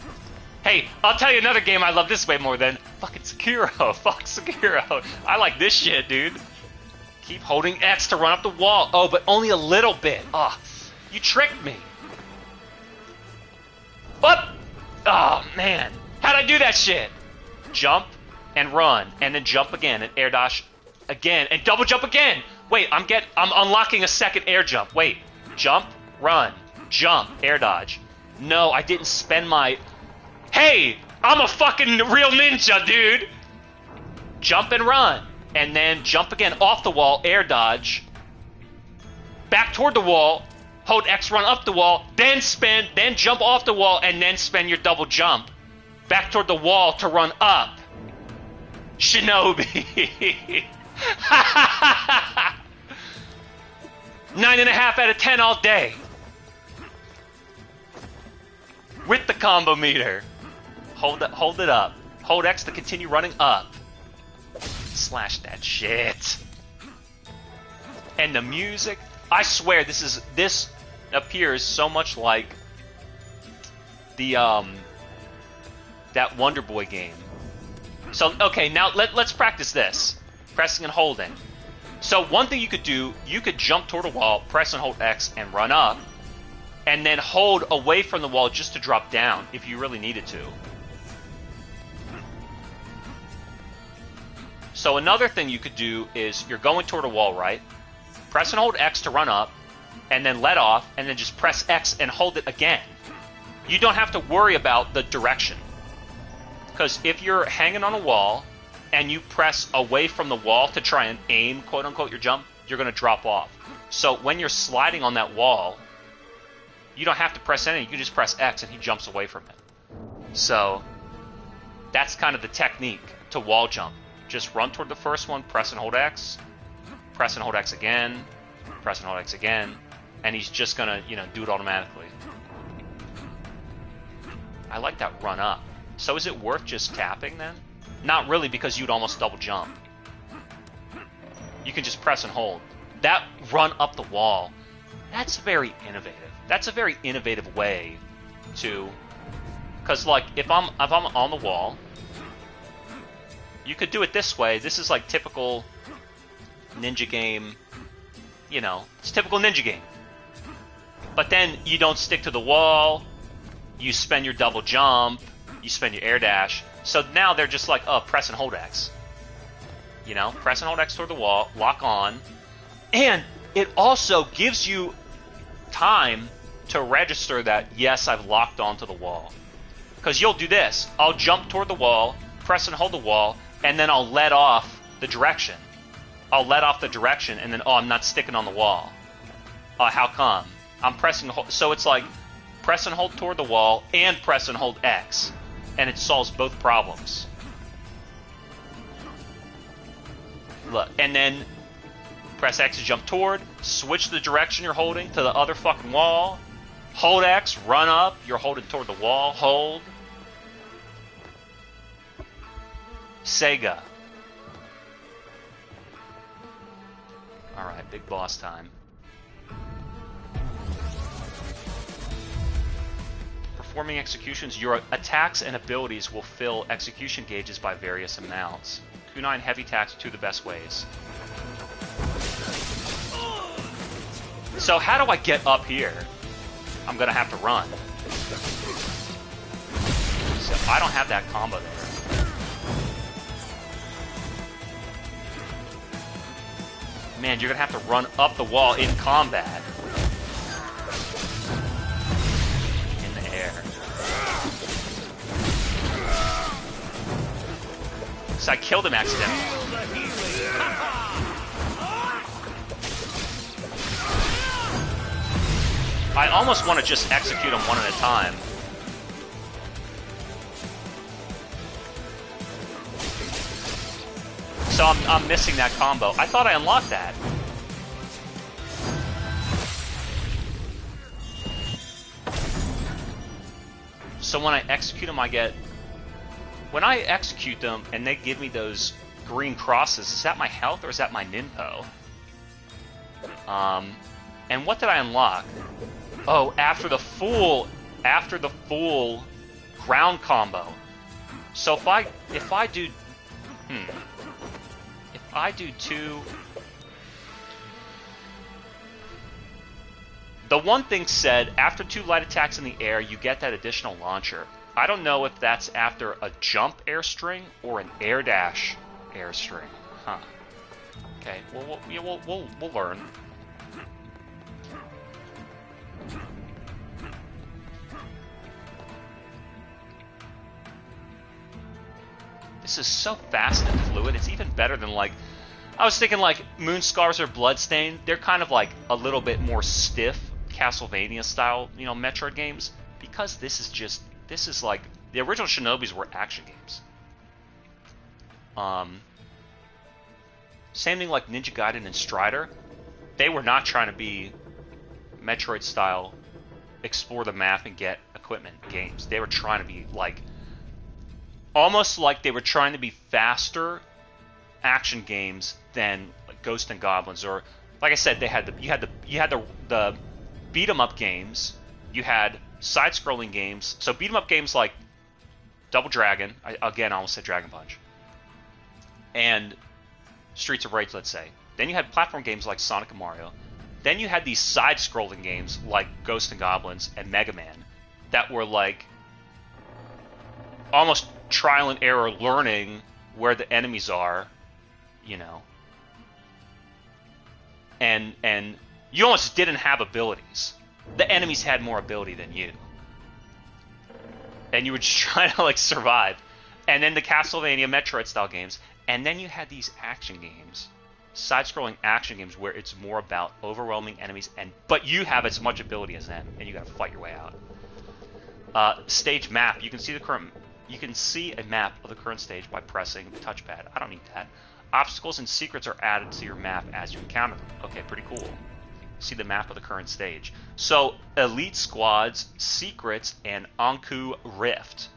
A: Hey, I'll tell you another game I love this way more than fucking Sekiro. Fuck Sekiro. I like this shit, dude. Keep holding X to run up the wall. Oh, but only a little bit. Oh, you tricked me. What? Oh, man. How'd I do that shit? Jump and run, and then jump again, and air dash again, and double jump again. Wait, I'm unlocking a second air jump. Wait, jump, run, jump, air dodge. No, I didn't spend my... Hey, I'm a fucking real ninja, dude. Jump and run, and then jump again off the wall, air dodge. Back toward the wall, hold X, run up the wall, then spin, then jump off the wall, and then spin your double jump. Back toward the wall to run up. Shinobi. 9.5 out of 10 all day. With the combo meter. Hold it up. Hold X to continue running up. Slash that shit. And the music, I swear this appears so much like the that Wonder Boy game. So okay, now let's practice this. Pressing and holding. So one thing you could do, you could jump toward a wall, press and hold X and run up, and then hold away from the wall just to drop down if you really needed to. So another thing you could do is you're going toward a wall, right? Press and hold X to run up, and then let off, and then just press X and hold it again. You don't have to worry about the direction. Because if you're hanging on a wall, and you press away from the wall to try and aim, quote-unquote, your jump, you're going to drop off. So when you're sliding on that wall, you don't have to press anything. You can just press X, and he jumps away from it. So that's kind of the technique to wall jump. Just run toward the first one, press and hold X, press and hold X again, press and hold X again, and he's just going to, do it automatically. I like that run up. So is it worth just tapping then? Not really, because you'd almost double jump. You can just press and hold. That run up the wall, that's very innovative. That's a very innovative way to... Because, like, if I'm on the wall, you could do it this way. This is, like, typical ninja game. It's typical ninja game. But then you don't stick to the wall. You spend your double jump. You spend your air dash. So now they're just like, oh, press and hold X. Press and hold X toward the wall, lock on. And it also gives you time to register that, yes, I've locked onto the wall. Because you'll do this. I'll jump toward the wall, press and hold the wall, and then I'll let off the direction. I'll let off the direction, and then, oh, I'm not sticking on the wall. How come? I'm pressing... So it's like, press and hold toward the wall, and press and hold X. And it solves both problems. look, and then press X to jump toward, switch the direction you're holding to the other fucking wall, hold X, run up, you're holding toward the wall, hold. SEGA. Alright, big boss time. Performing executions, your attacks and abilities will fill execution gauges by various amounts. Kunai and heavy attacks are two of the best ways. So how do I get up here? I'm gonna have to run. So I don't have that combo there. Man, you're gonna have to run up the wall in combat. In the air. So I killed him accidentally. I almost want to just execute them one at a time. So I'm missing that combo. I thought I unlocked that. So when I execute them, I get... When I execute them and they give me those green crosses, is that my health or is that my ninpo? And what did I unlock? Oh, after the full ground combo. So if I do two... The one thing said, after 2 light attacks in the air, you get that additional launcher. I don't know if that's after a jump air string or an air dash air string. Huh. Okay, well, we'll learn. This is so fast and fluid. It's even better than, like... I was thinking, like, Moonscars or Bloodstained. They're kind of, like, a little bit more stiff, Castlevania-style, you know, Metroid games. Because this is just... This is, like... The original Shinobis were action games. Same thing like Ninja Gaiden and Strider. They were not trying to be Metroid-style, explore the map and get equipment games. They were trying to be, like... Almost like they were trying to be faster action games than like Ghosts and Goblins, or like I said, they had you had the beat 'em up games, you had side-scrolling games. So beat 'em up games like Double Dragon, I almost said Dragon Punch, and Streets of Rage, let's say. Then you had platform games like Sonic and Mario. Then you had these side-scrolling games like Ghosts and Goblins and Mega Man that were like almost trial and error, learning where the enemies are, you know. And you almost didn't have abilities. The enemies had more ability than you. And you were just trying to, like, survive. And then the Castlevania Metroid style games. And then you had these action games, side-scrolling action games, where it's more about overwhelming enemies, but you have as much ability as them, and you gotta fight your way out. Stage map. You can see a map of the current stage by pressing the touchpad. I don't need that. Obstacles and secrets are added to your map as you encounter them. Okay, pretty cool. See the map of the current stage. So, Elite Squads, Secrets, and Anku Rift.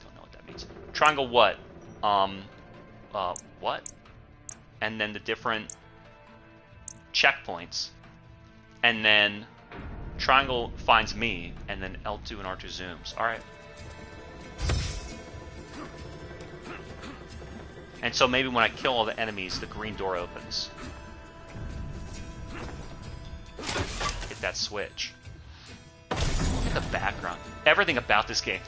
A: Don't know what that means. Triangle what? What? And then the different checkpoints. And then Triangle finds me, and then L2 and R2 zooms. Alright. And so maybe when I kill all the enemies, the green door opens. Hit that switch. Look at the background. Everything about this game.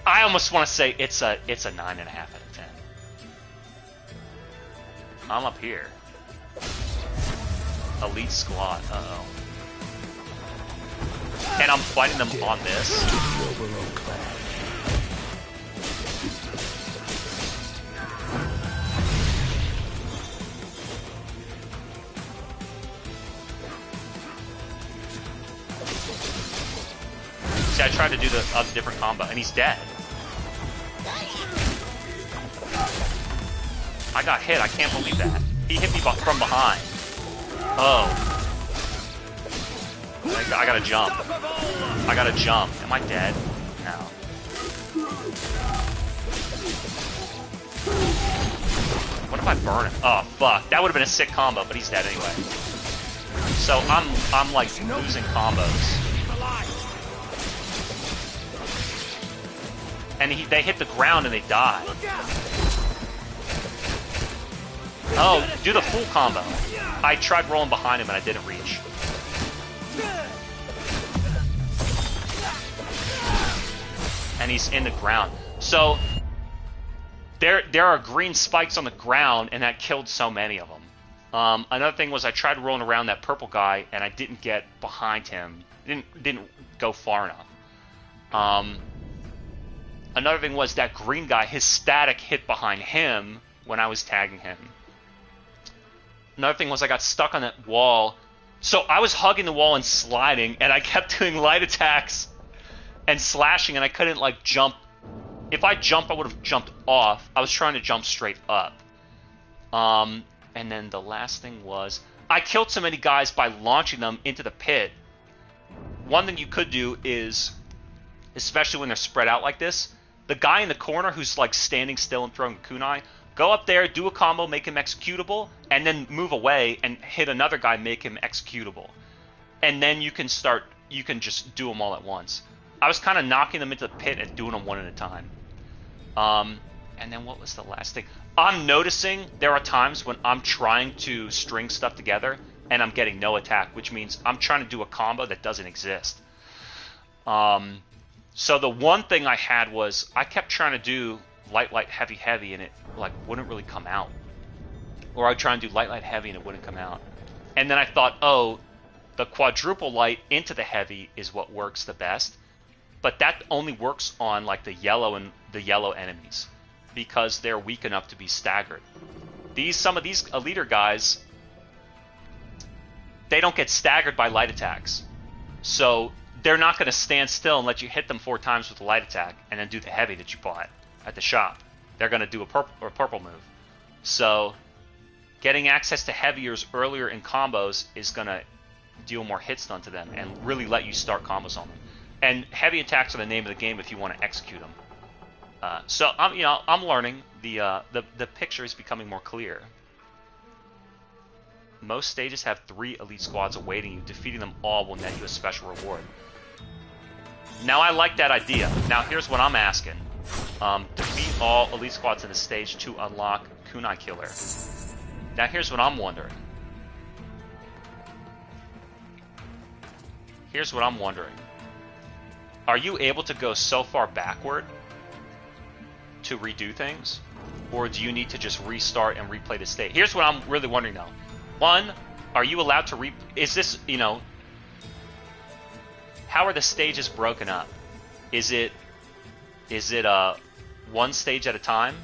A: I almost want to say it's a 9.5 out of 10. I'm up here. Elite Squad. Uh-oh. And I'm fighting them on this. See, I tried to do the different combo, and he's dead. I got hit. I can't believe that. He hit me from behind. Oh. I gotta jump. I gotta jump. Am I dead? No. What if I burn him? Oh, fuck. That would have been a sick combo, but he's dead anyway. So I'm like losing combos. And they hit the ground and they die. Oh, do the full combo. I tried rolling behind him and I didn't reach. And he's in the ground. So there are green spikes on the ground, and that killed so many of them. Another thing was I tried rolling around that purple guy, and I didn't get behind him. Didn't go far enough. Another thing was that green guy, his static hit behind him when I was tagging him. Another thing was I got stuck on that wall. So I was hugging the wall and sliding, and I kept doing light attacks and slashing, and I couldn't, like, jump. If I jumped, I would have jumped off. I was trying to jump straight up. And then the last thing was I killed so many guys by launching them into the pit. One thing you could do is, especially when they're spread out like this, the guy in the corner who's, like, standing still and throwing a kunai, go up there, do a combo, make him executable, and then move away and hit another guy, make him executable. And then you can just do them all at once. I was kind of knocking them into the pit and doing them one at a time. And then what was the last thing? I'm noticing there are times when I'm trying to string stuff together and I'm getting no attack, which means I'm trying to do a combo that doesn't exist. So the one thing I had was I kept trying to do light, light, heavy, heavy, and it like wouldn't really come out. Or I'd try and do light, light, heavy, and it wouldn't come out. And then I thought, oh, the quadruple light into the heavy is what works the best. But that only works on like the yellow enemies because they're weak enough to be staggered. Some of these leader guys, they don't get staggered by light attacks. So they're not going to stand still and let you hit them 4 times with a light attack and then do the heavy that you bought at the shop. They're going to do a purple move. So getting access to heaviers earlier in combos is going to deal more hit stun to them and really let you start combos on them. And heavy attacks are the name of the game if you want to execute them. So I'm learning. The picture is becoming more clear. Most stages have 3 elite squads awaiting you. Defeating them all will net you a special reward. Now I like that idea. Now here's what I'm asking. Defeat all elite squads in the stage to unlock Kunai Killer. Now here's what I'm wondering. Are you able to go so far backward to redo things? Or do you need to just restart and replay the stage? Here's what I'm really wondering though. 1, are you allowed to is this, how are the stages broken up? Is it one stage at a time?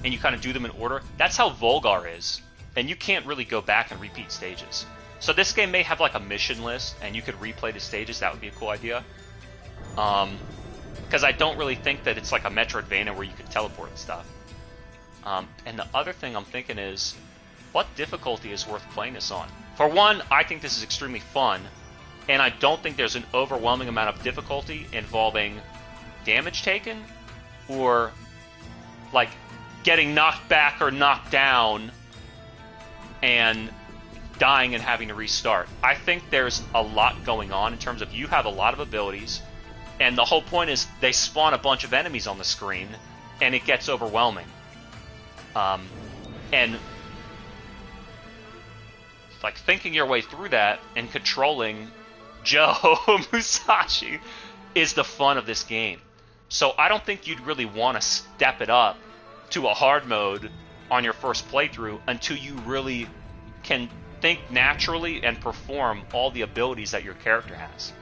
A: And you kind of do them in order? That's how Volgar is. And you can't really go back and repeat stages. So this game may have like a mission list and you could replay the stages. That would be a cool idea. Because I don't really think that it's like a Metroidvania where you could teleport and stuff. And the other thing I'm thinking is, what difficulty is worth playing this on? For one, I think this is extremely fun, and I don't think there's an overwhelming amount of difficulty involving damage taken, or like getting knocked back or knocked down and dying and having to restart. I think there's a lot going on in terms of you have a lot of abilities, and the whole point is they spawn a bunch of enemies on the screen, and it gets overwhelming. And like thinking your way through that and controlling Joe Musashi is the fun of this game. So I don't think you'd really want to step it up to a hard mode on your first playthrough until you really can think naturally and perform all the abilities that your character has.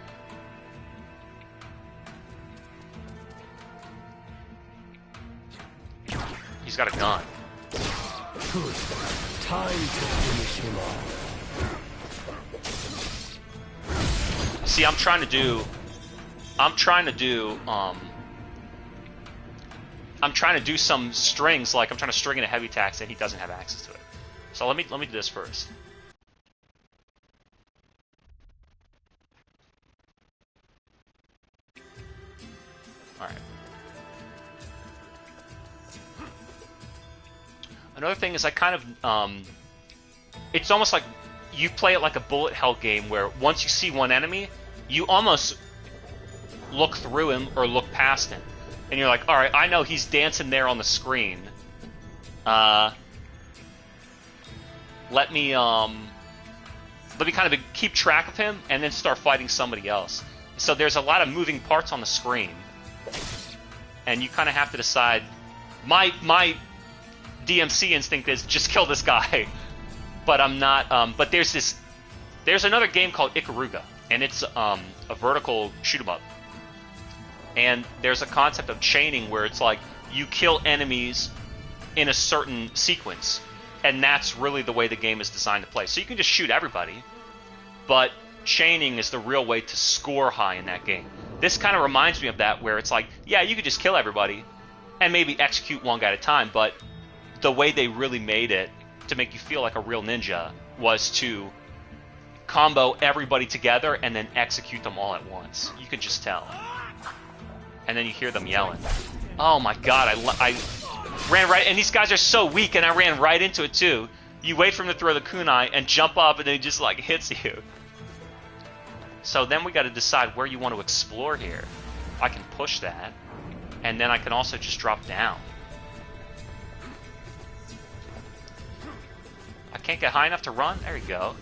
A: He's got a gun.
H: Good. Time to finish him off.
A: See, I'm trying to do I'm trying to do some strings, like I'm trying to string in a heavy attacks, and he doesn't have access to it. So let me do this first. All right. Another thing is I kind of it's almost like you play it like a bullet hell game where once you see one enemy, you almost look through him or look past him. And you're like, alright, I know he's dancing there on the screen. Let me kind of keep track of him and then start fighting somebody else. So there's a lot of moving parts on the screen. And you kind of have to decide, my DMC instinct is just kill this guy. But I'm not, but there's another game called Ikaruga, and it's a vertical shoot 'em up. And there's a concept of chaining where it's like you kill enemies in a certain sequence, and that's really the way the game is designed to play. So you can just shoot everybody, but chaining is the real way to score high in that game. This kind of reminds me of that, where it's like, yeah, you could just kill everybody and maybe execute one guy at a time, but the way they really made it to make you feel like a real ninja was to combo everybody together and then execute them all at once. You could just tell. And then you hear them yelling. Oh my god, I ran right, and these guys are so weak, and I ran right into it too. You wait for him to throw the kunai and jump up, and then he just like hits you. So then we got to decide where you want to explore here. I can push that, and then I can also just drop down. I can't get high enough to run? There you go.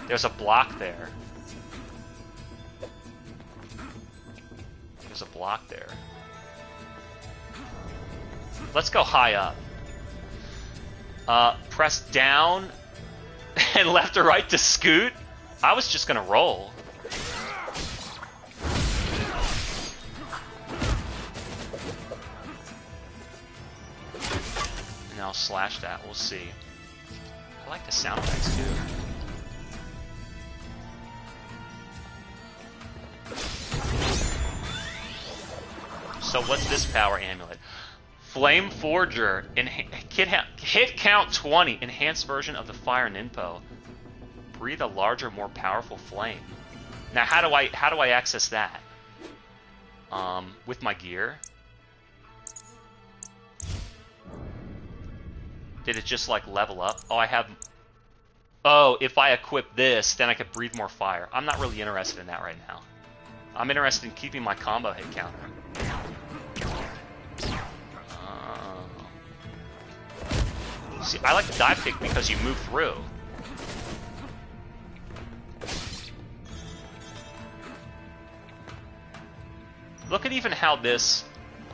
A: There's a block there. There's a block there. Let's go high up. Press down and left or right to scoot. I was just gonna roll. And I'll slash that, we'll see. I like the sound effects too. So what's this power amulet? Flame Forger, hit count 20, enhanced version of the Fire Ninpo. Breathe a larger, more powerful flame. Now, how do I access that? With my gear. Did it just like level up? Oh, I have. Oh, if I equip this, then I could breathe more fire. I'm not really interested in that right now. I'm interested in keeping my combo hit counter. See, I like the dive kick because you move through. Look at even how this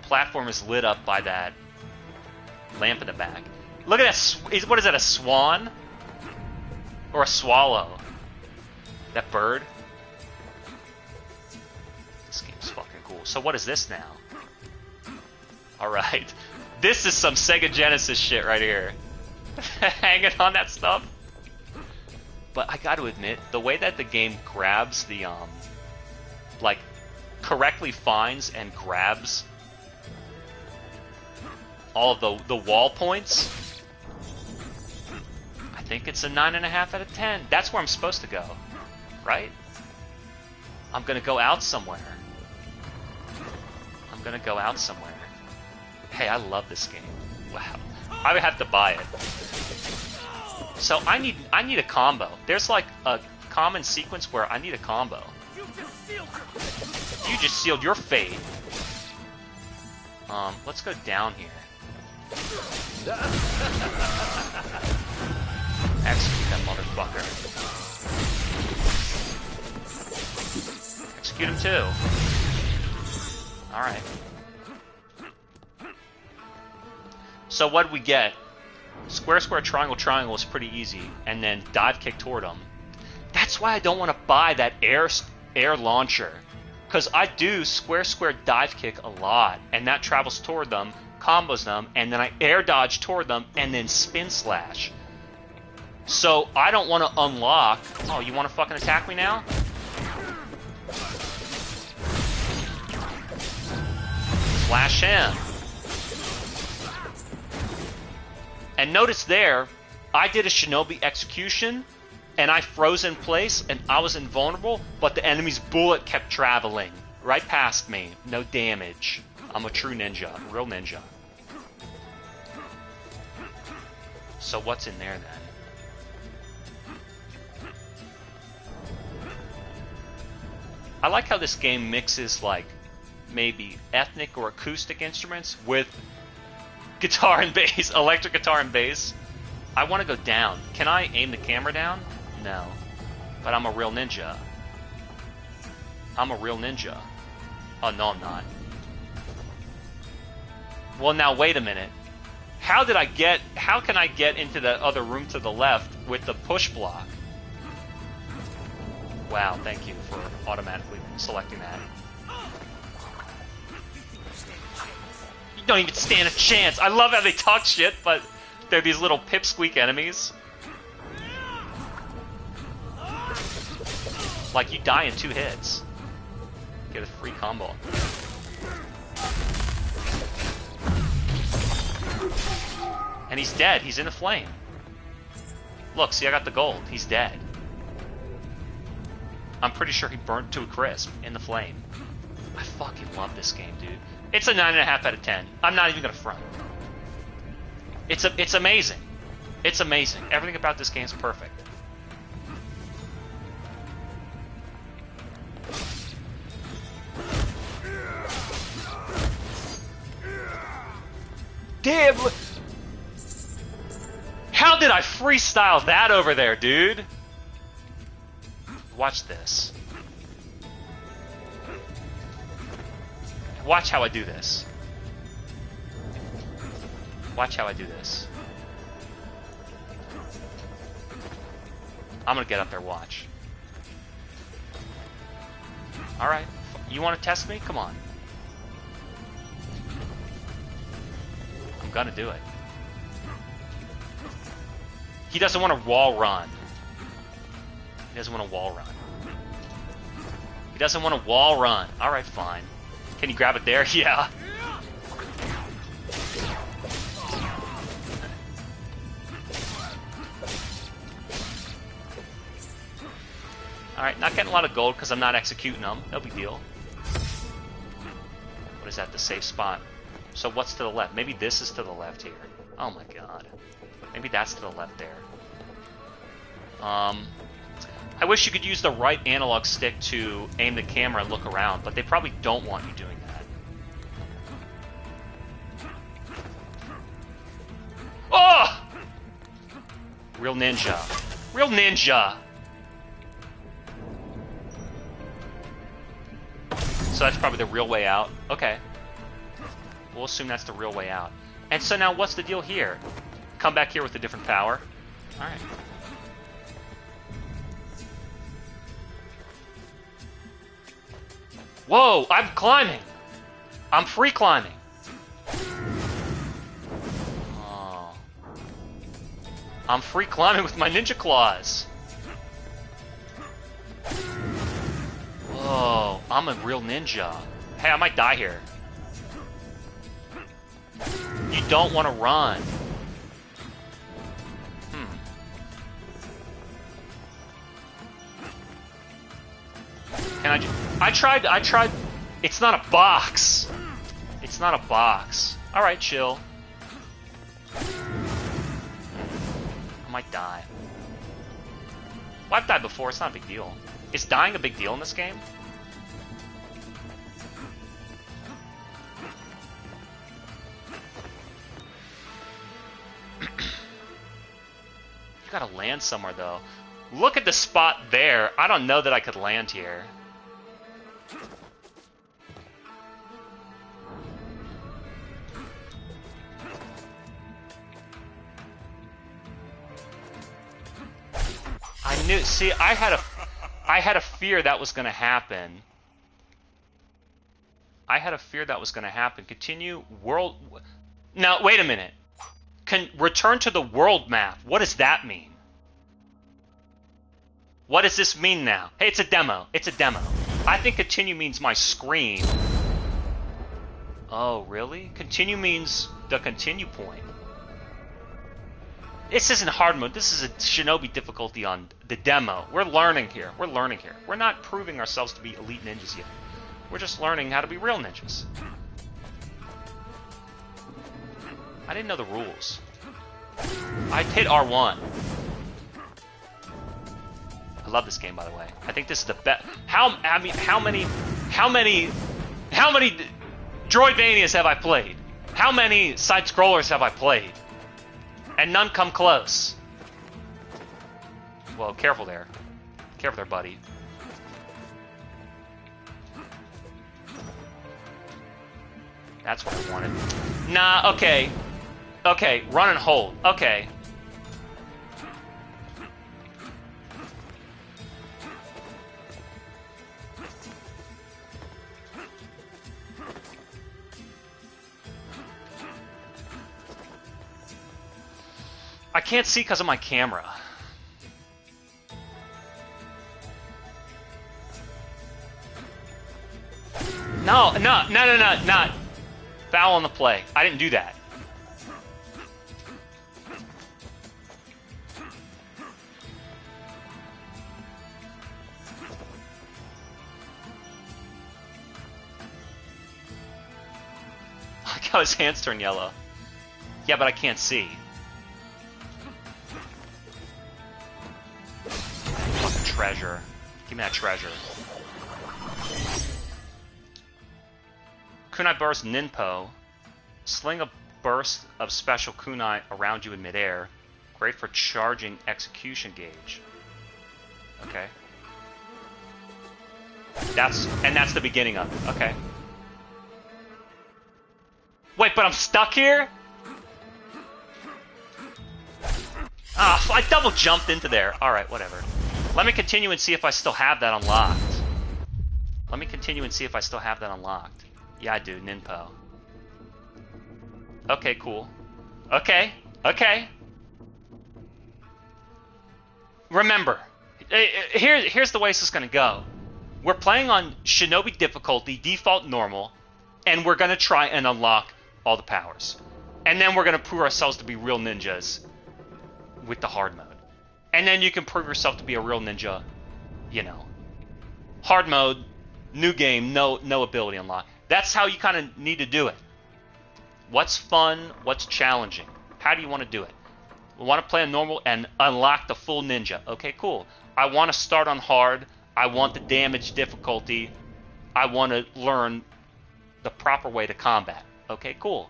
A: platform is lit up by that lamp in the back. Look at that. What is that, a swan? Or a swallow? That bird? This game's fucking cool. So what is this now? Alright. This is some Sega Genesis shit right here. Hanging on that stuff. But I gotta admit, the way that the game grabs the, like, correctly finds and grabs all of the wall points, I think it's a 9.5 out of 10. That's where I'm supposed to go, right? I'm gonna go out somewhere. I'm gonna go out somewhere. Hey, I love this game. Wow. I would have to buy it. So I need a combo. There's like a common sequence where I need a combo. You just sealed your fate. Let's go down here. Execute that motherfucker. Execute him too. Alright. So what did we get? Square, square, triangle, triangle is pretty easy. And then dive kick toward them. That's why I don't want to buy that air launcher. Because I do square, square, dive kick a lot. And that travels toward them, combos them, and then I air dodge toward them, and then spin slash. So I don't want to unlock... Oh, you want to fucking attack me now? Slash him. And notice there, I did a Shinobi execution, and I froze in place, and I was invulnerable, but the enemy's bullet kept traveling right past me. No damage. I'm a true ninja. A real ninja. So what's in there, then? I like how this game mixes, like, maybe ethnic or acoustic instruments with guitar and bass, electric guitar and bass. I want to go down. Can I aim the camera down? No. But I'm a real ninja. I'm a real ninja. Oh, no, I'm not. Well, now, wait a minute. How can I get into the other room to the left with the push block? Wow, thank you for automatically selecting that. You don't even stand a chance. I love how they talk shit, but they're these little pipsqueak enemies. Like, you die in 2 hits. Get a free combo. And he's dead. He's in a flame. Look, see, I got the gold. He's dead. I'm pretty sure he burnt to a crisp in the flame. I fucking love this game, dude. It's a 9.5 out of 10. I'm not even gonna front. It's amazing. It's amazing. Everything about this game is perfect. Damn! How did I freestyle that over there, dude? Watch this. Watch how I do this. Watch how I do this. I'm gonna get up there, watch. Alright. You wanna test me? Come on. I'm gonna do it. He doesn't want to wall run. He doesn't want to wall run. He doesn't want to wall run. Alright, fine. Can you grab it there? Yeah. Alright, not getting a lot of gold because I'm not executing them. No big deal. What is that? The safe spot. So what's to the left? Maybe this is to the left here. Oh my god. Maybe that's to the left there. I wish you could use the right analog stick to aim the camera and look around, but they probably don't want you doing that. Oh! Real ninja. Real ninja! So that's probably the real way out. Okay. We'll assume that's the real way out. And so now what's the deal here? Come back here with a different power. Alright. Whoa! I'm climbing! I'm free climbing! Oh. I'm free climbing with my ninja claws! Whoa! I'm a real ninja. Hey, I might die here. You don't want to run. Can I tried. It's not a box. It's not a box. Alright, chill. I might die. Well, I've died before. It's not a big deal. Is dying a big deal in this game? You gotta land somewhere, though. Look at the spot there. I don't know that I could land here. I knew. See, I had a fear that was going to happen. I had a fear that was going to happen. Continue world. Now, wait a minute. Return to the world map. What does that mean? What does this mean now? Hey, it's a demo. It's a demo. I think continue means my screen. Oh, really? Continue means the continue point. This isn't hard mode. This is a Shinobi difficulty on the demo. We're learning here. We're learning here. We're not proving ourselves to be elite ninjas yet. We're just learning how to be real ninjas. I didn't know the rules. I hit R1. I love this game, by the way. I think this is the best. How many Droidvanias have I played? How many side-scrollers have I played? And none come close. Well, careful there. Careful there, buddy. That's what I wanted. Nah, okay. Okay, run and hold. Okay. I can't see because of my camera. No. Foul on the play. I didn't do that. I like how his hands turn yellow. Yeah, but I can't see. Treasure. Give me that treasure. Kunai Burst Ninpo. Sling a burst of special kunai around you in midair. Great for charging execution gauge. Okay. That's the beginning of it. Okay. Wait, but I'm stuck here? Ah, I double jumped into there. Alright, whatever. Let me continue and see if I still have that unlocked. Let me continue and see if I still have that unlocked. Yeah, I do. Ninpo. Okay, cool. Okay. Remember, here's the way this is going to go. We're playing on Shinobi difficulty, default normal, and we're going to try and unlock all the powers. And then we're going to prove ourselves to be real ninjas with the hard mode. And then you can prove yourself to be a real ninja, you know. Hard mode, new game, no ability unlock. That's how you kind of need to do it. What's fun? What's challenging? How do you want to do it? We want to play on normal and unlock the full ninja. Okay, cool. I want to start on hard. I want the damage difficulty. I want to learn the proper way to combat. Okay, cool.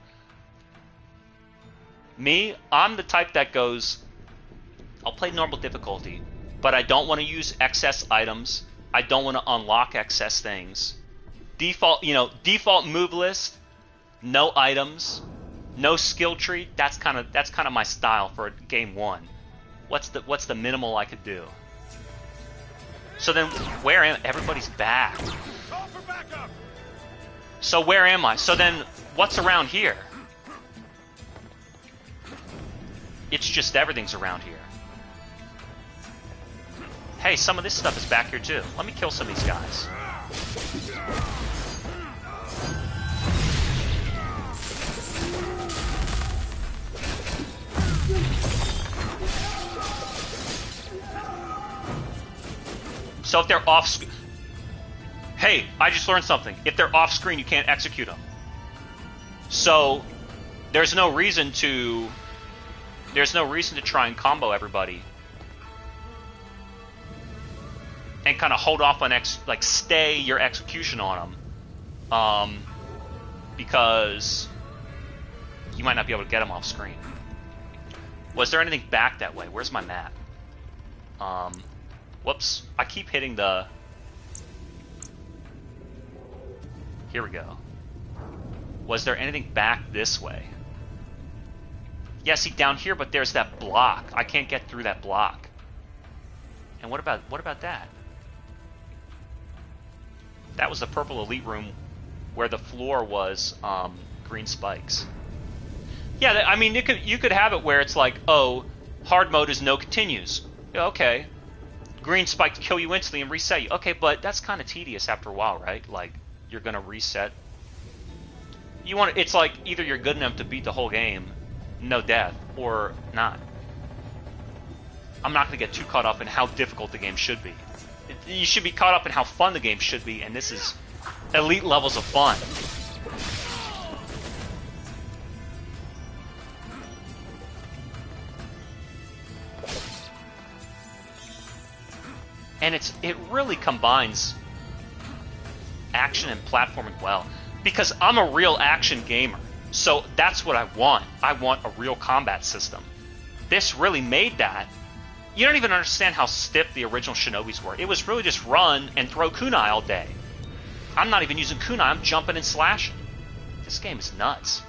A: Me, I'm the type that goes... I'll play normal difficulty, but I don't want to use excess items. I don't want to unlock excess things. Default move list, no items, no skill tree. That's kind of my style for game one. What's the minimal I could do? So then, where am everybody's back? So where am I? So then, what's around here? It's just everything's around here. Hey, some of this stuff is back here too. Let me kill some of these guys. So if they're off screen... Hey, I just learned something. If they're off screen, you can't execute them. So there's no reason to try and combo everybody. And kind of hold off on stay your execution on them, because you might not be able to get them off screen. Was there anything back that way? Where's my map? Whoops! I keep hitting the. Here we go. Was there anything back this way? Yeah, see down here, but there's that block. I can't get through that block. And what about that? That was the purple elite room where the floor was green spikes. Yeah, I mean, you could have it where it's like, oh, hard mode is no continues. Yeah, okay. Green spikes kill you instantly and reset you. Okay, but that's kind of tedious after a while, right? Like, you're going to reset. It's like either you're good enough to beat the whole game, no death, or not. I'm not going to get too caught up in how difficult the game should be. You should be caught up in how fun the game should be, and this is elite levels of fun. And it really combines action and platforming well. Because I'm a real action gamer. So that's what I want. I want a real combat system. This really made that. You don't even understand how stiff the original Shinobis were. It was really just run and throw kunai all day. I'm not even using kunai, I'm jumping and slashing. This game is nuts.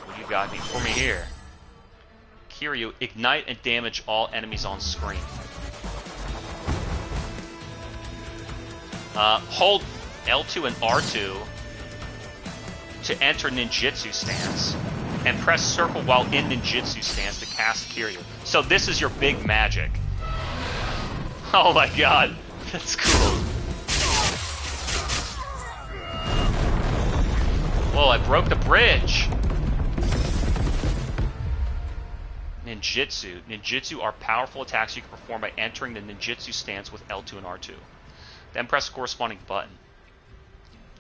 A: What you got for me here? Kiryu, ignite and damage all enemies on screen. Hold L2 and R2 to enter ninjutsu stance, and press circle while in ninjutsu stance to cast Kiryu. So this is your big magic. Oh my god, that's cool. Whoa, I broke the bridge! Ninjutsu. Ninjutsu are powerful attacks you can perform by entering the ninjutsu stance with L2 and R2. Then press the corresponding button.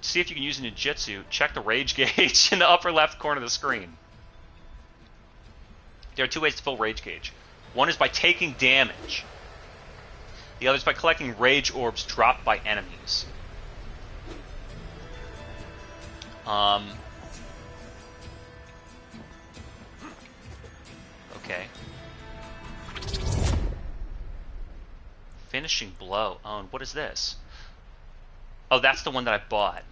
A: To see if you can use ninjutsu, check the rage gauge in the upper left corner of the screen. There are two ways to fill rage gauge. One is by taking damage. The other is by collecting rage orbs dropped by enemies. Okay. Finishing blow. Oh, and what is this? Oh, that's the one that I bought.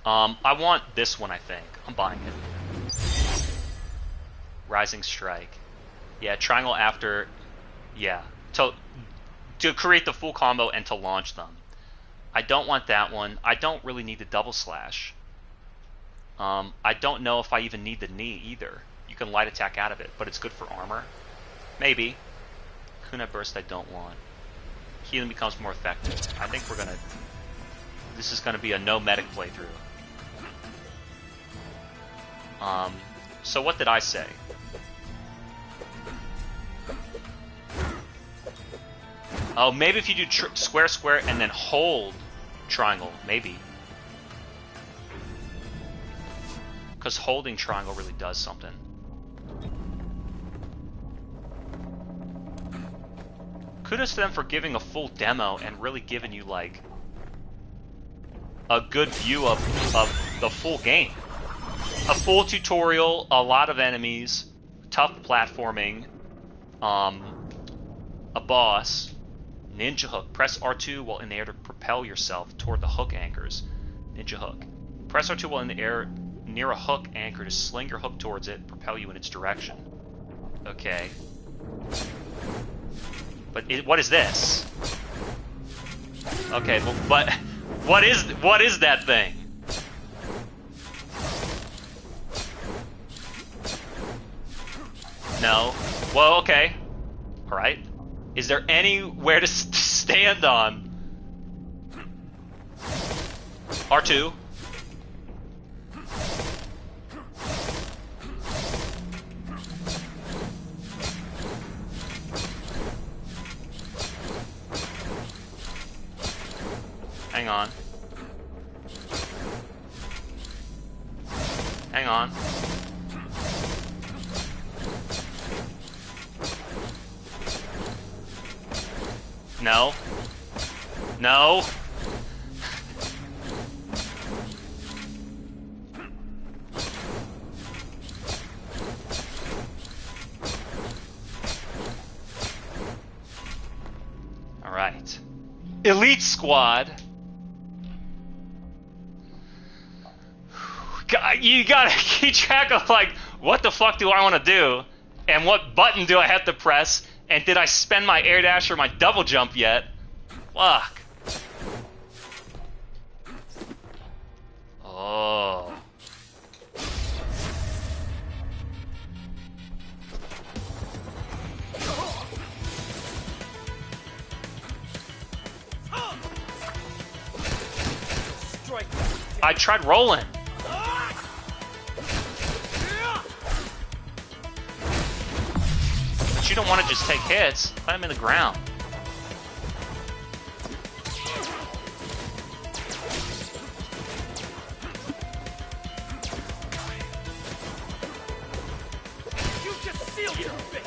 A: I want this one, I think. I'm buying it. Rising Strike. Yeah, triangle after... Yeah. To create the full combo and to launch them. I don't want that one. I don't really need the double slash. I don't know if I even need the knee either. You can light attack out of it, but it's good for armor. Maybe. Kunai Burst I don't want. Healing becomes more effective. I think we're gonna... This is gonna be a no medic playthrough. So what did I say? Oh, maybe if you do square, square, and then hold triangle, maybe. Because holding triangle really does something. Kudos to them for giving a full demo and really giving you, like, a good view of the full game. A full tutorial, a lot of enemies, tough platforming, a boss, ninja hook. Press R2 while in the air to propel yourself toward the hook anchors. Ninja hook. Press R2 while in the air near a hook anchor to sling your hook towards it, propel you in its direction. Okay. But what is this? Okay, but what is that thing? No. Well, okay. All right. Is there anywhere to stand on? R2. Hang on. Hang on. No. No. All right. Elite Squad. You gotta keep track of, like, what the fuck do I want to do? And what button do I have to press? And did I spend my air dash or my double jump yet? Fuck. Oh. I tried rolling. But you don't want to just take hits. Put him in the ground.
E: You just sealed your fate.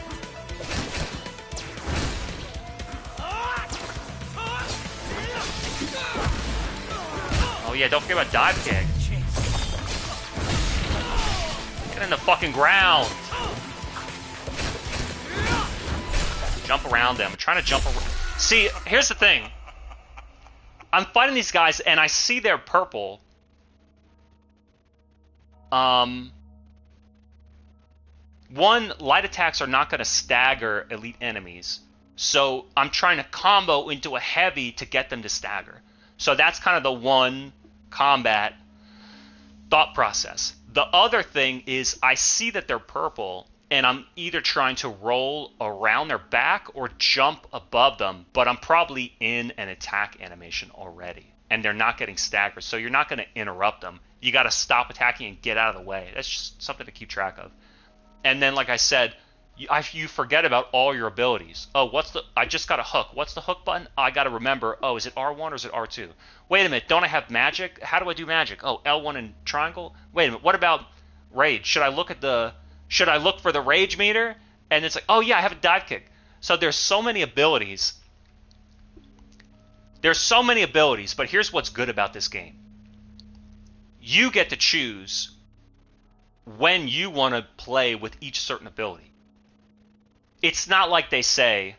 A: Oh yeah, don't forget about dive kick. Get in the fucking ground. Jump around them. I'm trying to jump around. See, here's the thing. I'm fighting these guys and I see they're purple. One, light attacks are not going to stagger elite enemies. So I'm trying to combo into a heavy to get them to stagger. So that's kind of the one combat thought process. The other thing is I see that they're purple and I'm either trying to roll around their back or jump above them, but I'm probably in an attack animation already and they're not getting staggered. So you're not going to interrupt them. You got to stop attacking and get out of the way. That's just something to keep track of. And then, like I said, you forget about all your abilities. Oh, I just got a hook. What's the hook button? I got to remember, oh, is it R1 or is it R2? Wait a minute, don't I have magic? How do I do magic? Oh, L1 and triangle? Wait a minute, what about rage? Should I look for the rage meter? And it's like, oh yeah, I have a dive kick. So there's so many abilities. But here's what's good about this game. You get to choose when you want to play with each certain ability. It's not like they say,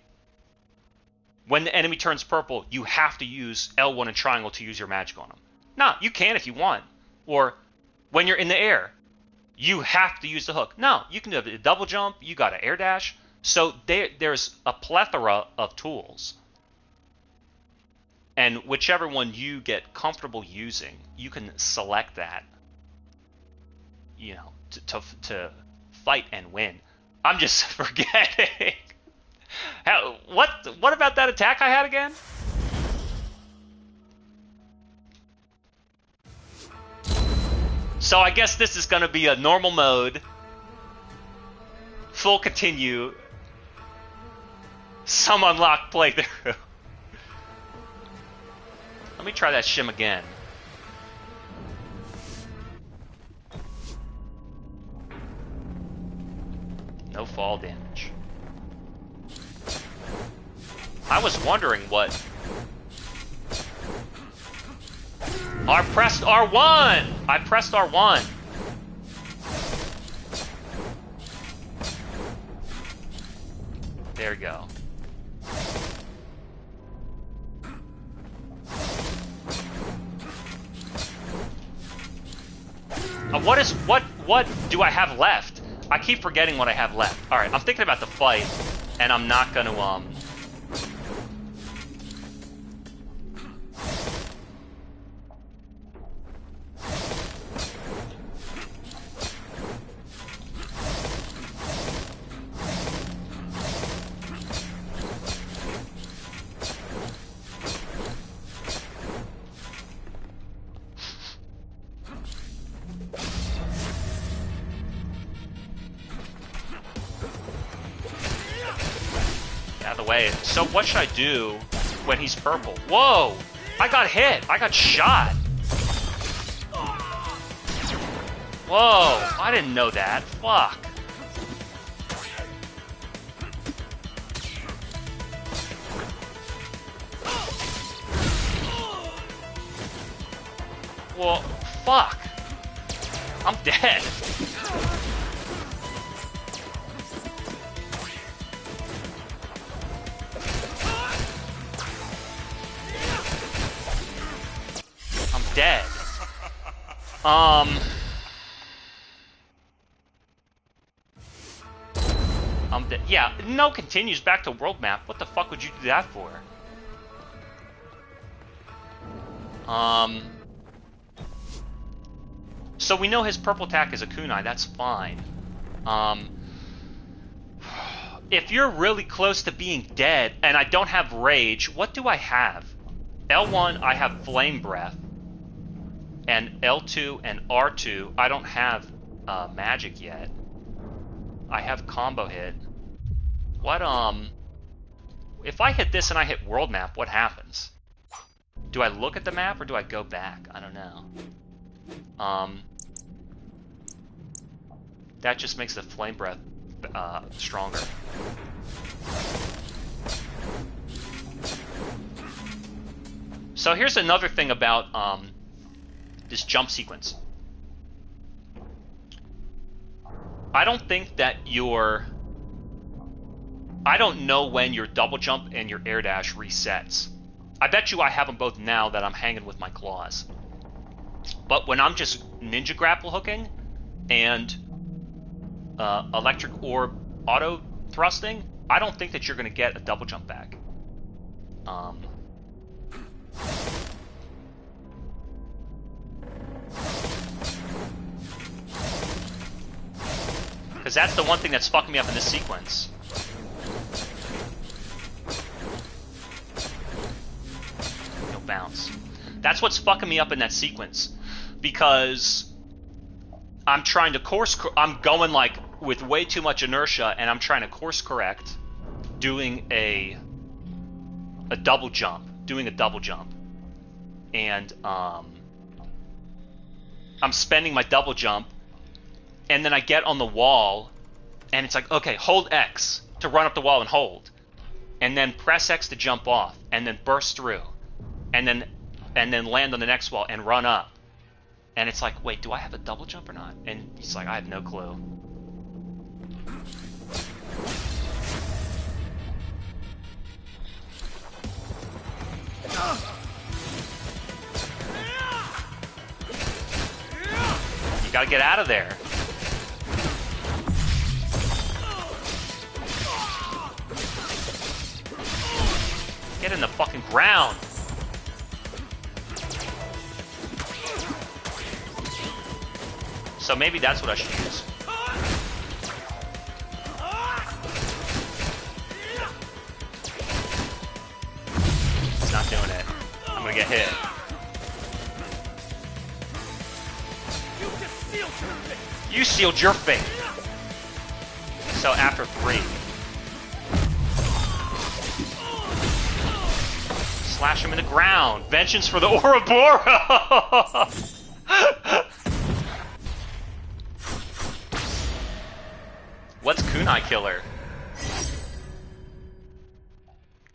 A: when the enemy turns purple, you have to use L1 and triangle to use your magic on them. No, you can if you want. Or when you're in the air, you have to use the hook. No, you can do a double jump, you got an air dash. So there's a plethora of tools. And whichever one you get comfortable using, you can select that, you know, to fight and win. I'm just forgetting. What about that attack I had again? So I guess this is going to be a normal mode. Full continue. Some unlocked playthrough. Let me try that shim again. No fall damage. I was wondering what... I pressed R1! I pressed R1. There we go. What do I have left? I keep forgetting what I have left. Alright, I'm thinking about the fight, and I'm not gonna, So what should I do when he's purple? Whoa! I got hit! I got shot! Whoa! I didn't know that. Fuck. Well, fuck. I'm dead. Dead. I'm dead. Yeah, no continues back to world map. What the fuck would you do that for? So we know his purple attack is a kunai. That's fine. If you're really close to being dead and I don't have rage, what do I have? L1, I have flame breath. And L2 and R2, I don't have magic yet. I have combo hit. What, if I hit this and I hit world map, what happens? Do I look at the map or do I go back? I don't know. That just makes the flame breath stronger. So here's another thing about this jump sequence. I don't think that I don't know when your double jump and your air dash resets. I bet you I have them both now that I'm hanging with my claws. But when I'm just ninja grapple hooking and electric orb auto thrusting, I don't think that you're going to get a double jump back. Because that's the one thing that's fucking me up in this sequence. No bounce. That's what's fucking me up in that sequence. Because I'm trying to I'm going like with way too much inertia, and I'm trying to course correct, doing a double jump, and I'm spending my double jump, and then I get on the wall, and it's like, okay, hold X to run up the wall and hold, and then press X to jump off, and then burst through, and then land on the next wall and run up. And it's like, wait, do I have a double jump or not? And he's like, I have no clue. You gotta get out of there. Get in the fucking ground. So maybe that's what I should use. It's not doing it. I'm gonna get hit. You sealed your fate. So after 3. Slash him in the ground. Vengeance for the Ouroboros! What's Kunai Killer?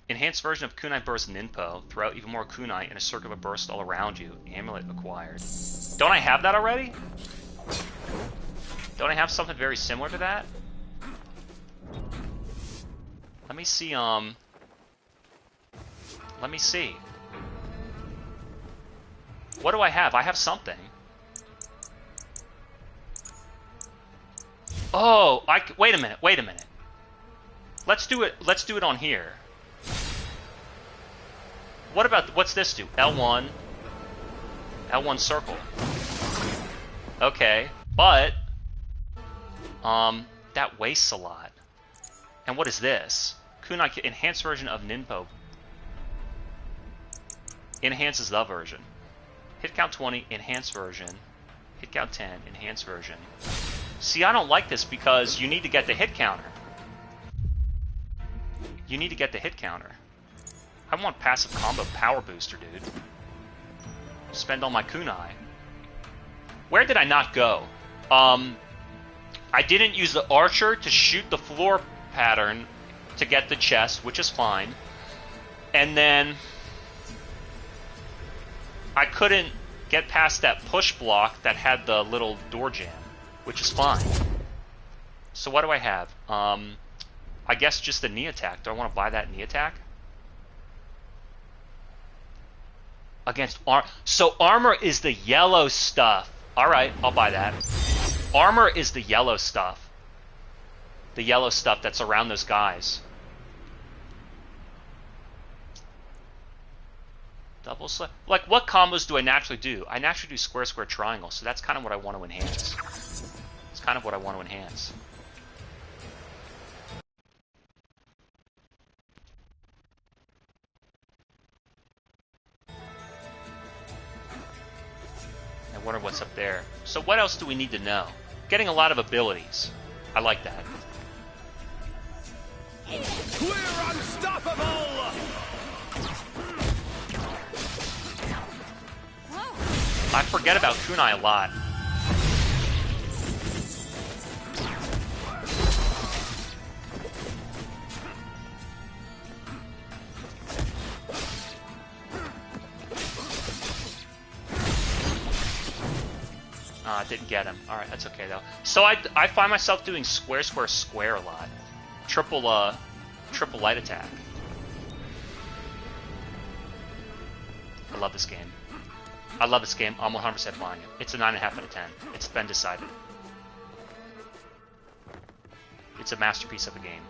A: Enhanced version of Kunai Burst Ninpo. Throw out even more Kunai in a circle of burst all around you. Amulet acquired. Don't I have that already? Don't I have something very similar to that? Let me see, Let me see. What do I have? I have something. Oh, wait a minute. Let's do it on here. What's this do? L1 circle. Okay, but that wastes a lot. And what is this? Kunai enhanced version of Ninpo. Enhances the version. Hit count 20, enhanced version. Hit count 10, enhanced version. See, I don't like this because you need to get the hit counter. I want passive combo power booster, dude. Spend all my kunai. Where did I not go? I didn't use the archer to shoot the floor pattern to get the chest, which is fine. And then I couldn't get past that push block that had the little door jam, which is fine. So what do I have? I guess just the knee attack. Do I want to buy that knee attack? Against so armor is the yellow stuff. Alright, I'll buy that. Armor is the yellow stuff. The yellow stuff that's around those guys. Double slap. Like, what combos do I naturally do? I naturally do square, square, triangle, so that's kind of what I want to enhance. It's kind of what I want to enhance. Wonder what's up there. So what else do we need to know? Getting a lot of abilities. I like that.
H: We're unstoppable!
A: I forget about kunai a lot. Didn't get him. Alright, that's okay though. So I find myself doing square, square, square a lot. Triple light attack. I love this game. I love this game. I'm 100% buying it. It's a 9.5 out of 10. It's been decided. It's a masterpiece of a game.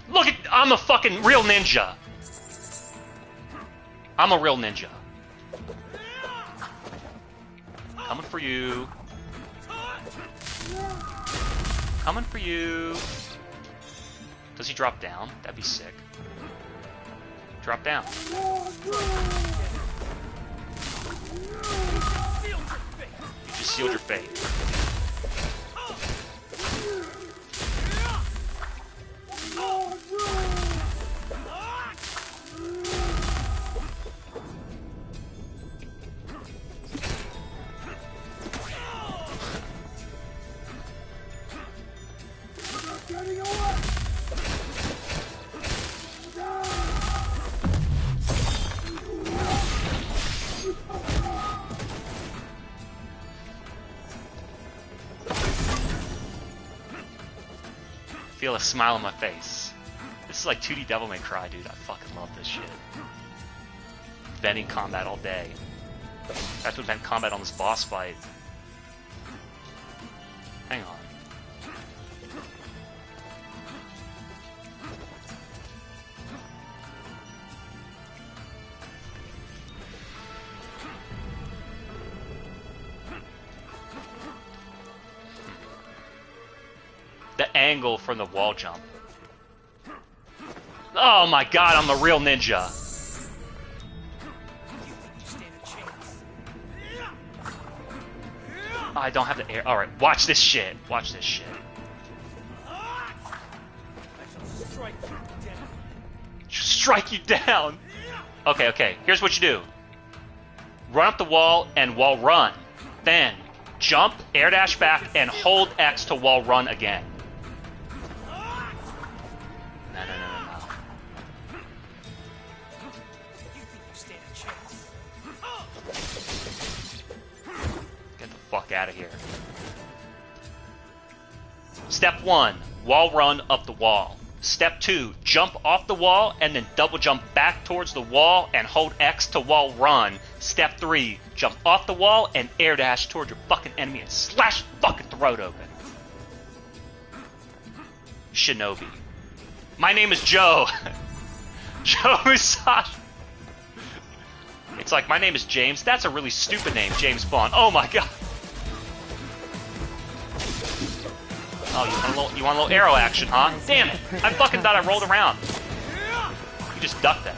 A: Look at... I'm a fucking real ninja. I'm a real ninja. Coming for you. Coming for you. Does he drop down? That'd be sick. Drop down. You just sealed your fate. Feel a smile on my face. This is like 2D Devil May Cry, dude. I fucking love this shit. Venting combat all day. I have to invent combat on this boss fight. Hang on. The angle from the wall jump. Oh my god, I'm the real ninja. Oh, I don't have the air. Alright, watch this shit. Watch this shit. Strike you down. Okay, okay. Here's what you do. Run up the wall and wall run. Then jump, air dash back, and hold X to wall run again. No. Get the fuck out of here. Step 1, wall run up the wall. Step 2, jump off the wall and then double jump back towards the wall and hold X to wall run. Step 3, jump off the wall and air dash towards your fucking enemy and slash fucking throat open. Shinobi. My name is Joe. Joe Musashi. It's like, my name is James. That's a really stupid name, James Bond. Oh my god. Oh, you want a little arrow action, huh? Damn it. I fucking thought I rolled around. You just ducked that.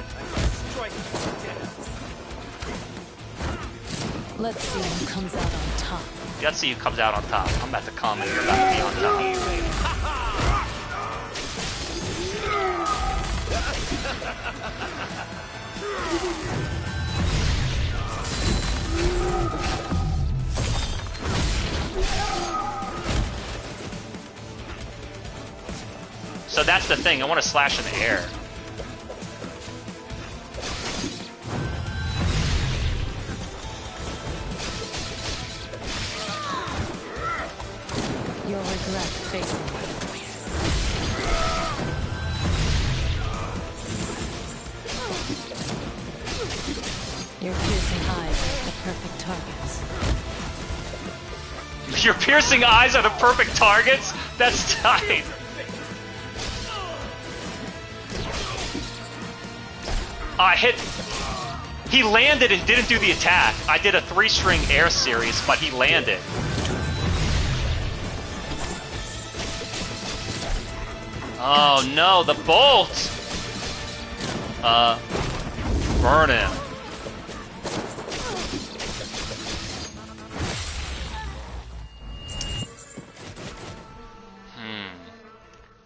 C: Let's see who comes out on top.
A: Let's see who comes out on top. I'm about to come and you're about to be on top. So that's the thing, I want to slash in the air.
C: You'll regret facing me. Your piercing eyes are the perfect targets.
A: Your piercing eyes are the perfect targets? That's tight. I hit... He landed and didn't do the attack. I did a 3-string air series, but he landed. Oh no, the bolt! Burn him.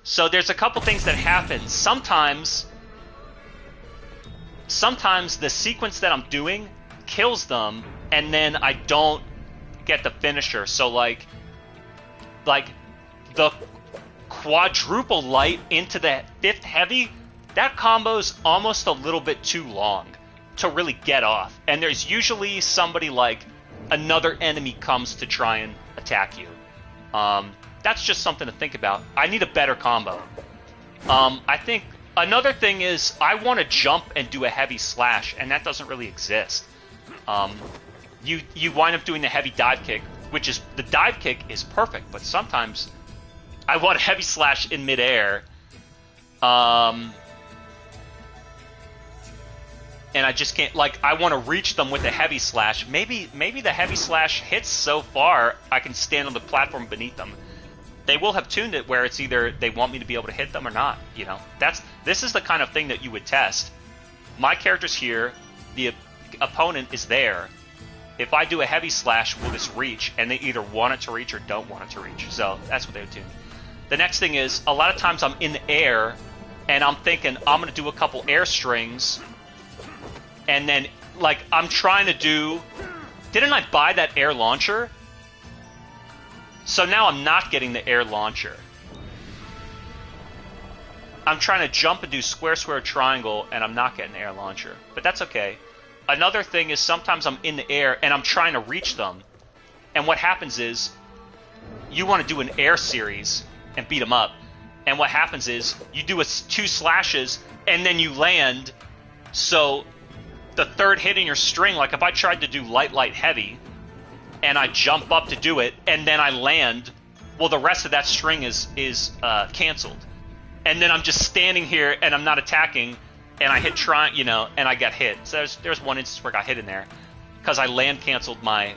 A: So there's a couple things that happen. Sometimes the sequence that I'm doing kills them, and then I don't get the finisher. So like the quadruple light into the 5th heavy, that combo's almost a little bit too long to really get off. And there's usually somebody like another enemy comes to try and attack you. That's just something to think about. I need a better combo. I think another thing is I want to jump and do a heavy slash, and that doesn't really exist. You wind up doing the heavy dive kick, which is, the dive kick is perfect, but sometimes I want a heavy slash in midair. And I just can't, like, I want to reach them with a heavy slash. Maybe the heavy slash hits so far I can stand on the platform beneath them. They will have tuned it where it's either they want me to be able to hit them or not, you know. This is the kind of thing that you would test. My character's here, the opponent is there. If I do a heavy slash, will this reach? And they either want it to reach or don't want it to reach. So that's what they would tune. The next thing is, a lot of times I'm in the air, and I'm thinking I'm going to do a couple air strings, and then, like, I'm trying to do... Didn't I buy that air launcher? So now I'm not getting the air launcher. I'm trying to jump and do square, square, triangle, and I'm not getting the air launcher. But that's okay. Another thing is sometimes I'm in the air, and I'm trying to reach them. And what happens is, you want to do an air series and beat them up. And what happens is, you do 2 slashes, and then you land. So the third hit in your string, like if I tried to do light, light, heavy, and I jump up to do it, and then I land, well, the rest of that string is canceled. And then I'm just standing here, and I'm not attacking, and I hit try, you know, and I got hit. So there's one instance where I got hit in there, because I land canceled my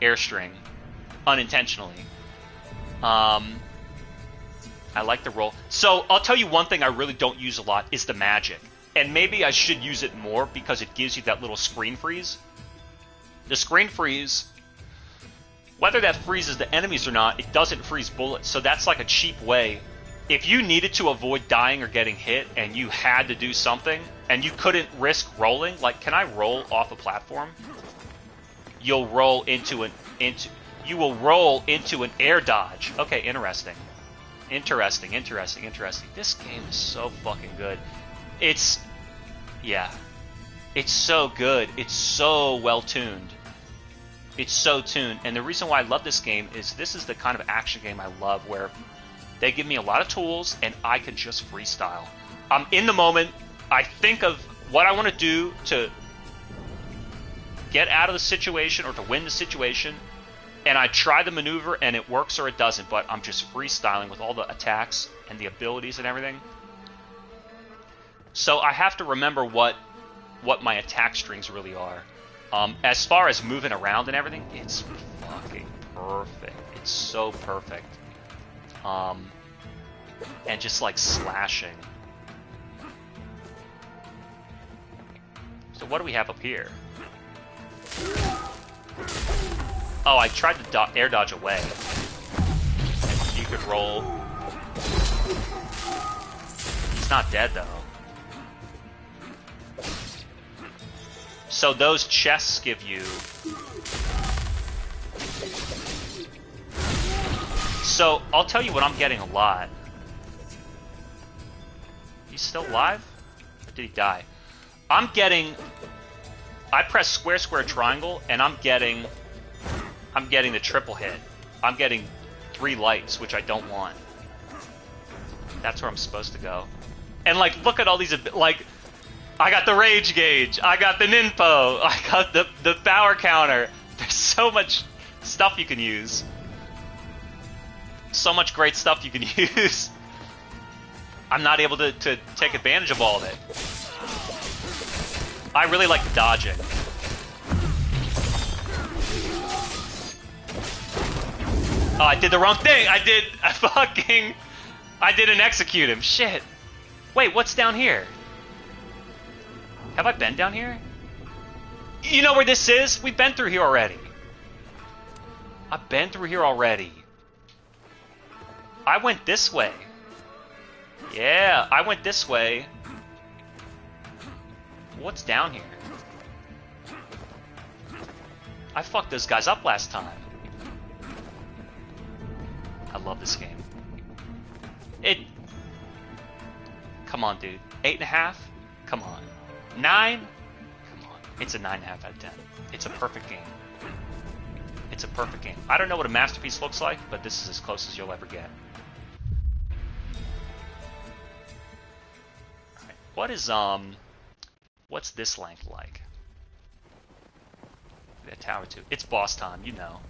A: air string unintentionally. I like the roll. So I'll tell you one thing I really don't use a lot is the magic. And maybe I should use it more because it gives you that little screen freeze. The screen freeze, whether that freezes the enemies or not, it doesn't freeze bullets. So that's like a cheap way. If you needed to avoid dying or getting hit and you had to do something and you couldn't risk rolling, like, can I roll off a platform? You'll roll into an air dodge. Okay, interesting. Interesting. This game is so fucking good. It's so good. It's so well tuned. It's so tuned. And the reason why I love this game is this is the kind of action game I love where they give me a lot of tools and I can just freestyle. I'm in the moment. I think of what I want to do to get out of the situation or to win the situation, and I try the maneuver and it works or it doesn't, but I'm just freestyling with all the attacks and the abilities and everything. So I have to remember what my attack strings really are. As far as moving around and everything, it's fucking perfect. It's so perfect. And just like slashing. So what do we have up here? Oh, I tried to air dodge away. And you could roll. He's not dead though. So those chests give you... So, I'll tell you what I'm getting a lot. He's still alive? Or did he die? I'm getting... I press square, square, triangle, and I'm getting the triple hit. I'm getting 3 lights, which I don't want. That's where I'm supposed to go. And, like, look at all these... Like... I got the rage gauge, I got the ninpo, I got the power counter. There's so much stuff you can use. So much great stuff you can use. I'm not able to take advantage of all of it. I really like dodging. Oh, I did the wrong thing! I didn't execute him. Shit. Wait, what's down here? Have I been down here? You know where this is? We've been through here already. I've been through here already. I went this way. Yeah, I went this way. What's down here? I fucked those guys up last time. I love this game. Come on, dude. 8.5? Come on. 9? Come on. It's a 9.5 out of 10. It's a perfect game. It's a perfect game. I don't know what a masterpiece looks like, but this is as close as you'll ever get. Alright. What is, what's this length like? That tower too. It's boss time, you know.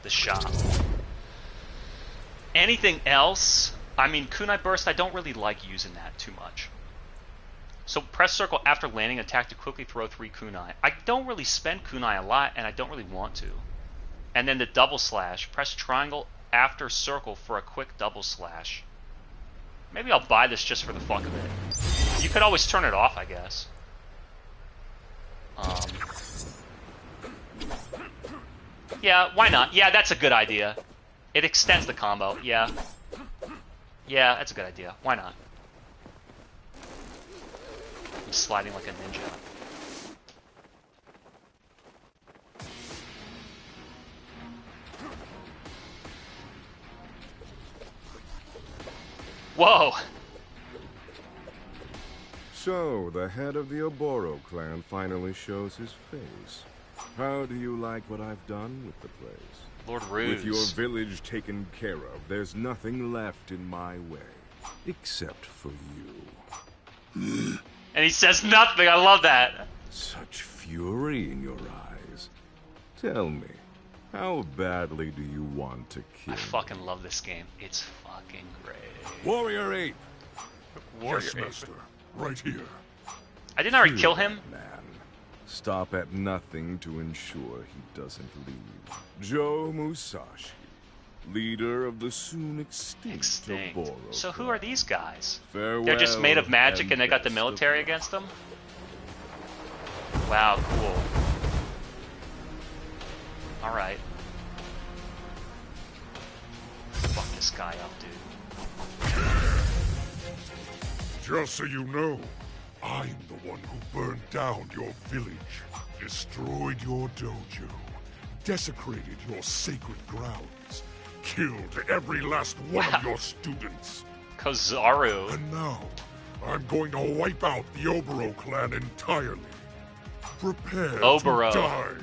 A: The shop. Anything else? I mean, kunai burst, I don't really like using that too much. So press circle after landing, attack to quickly throw 3 kunai. I don't really spend kunai a lot, and I don't really want to. And then the double slash. Press triangle after circle for a quick double slash. Maybe I'll buy this just for the fuck of it. You could always turn it off, I guess. Yeah, why not? Yeah, that's a good idea. It extends the combo, yeah. Yeah, that's a good idea. Why not? I'm sliding like a ninja. Whoa!
I: So, the head of the Oboro clan finally shows his face. How do you like what I've done with the place?
A: Lord Ruse.
I: With your village taken care of, there's nothing left in my way. Except for you.
A: And he says nothing, I love that.
I: Such fury in your eyes. Tell me, how badly do you want to kill
A: I fucking love this game. It's fucking great.
I: Warrior Ape!
A: Warrior
F: Yes,
A: Ape.
F: master. Right here.
A: I didn't already kill him?
I: Man, stop at nothing to ensure he doesn't leave. Joe Musashi, leader of the soon extinct Oboro
A: So who
I: clan.
A: are these guys?
I: Farewell.
A: They're just made of magic and they got the
I: best
A: military
I: of luck.
A: against them? Wow, cool. Alright. Fuck this guy up, dude.
F: Just so you know, I'm the one who burned down your village, destroyed your dojo, desecrated your sacred grounds, killed every last one of your students.
A: Kozaru.
F: And now, I'm going to wipe out the Oboro clan entirely. Prepare
A: Oboro.
F: to die.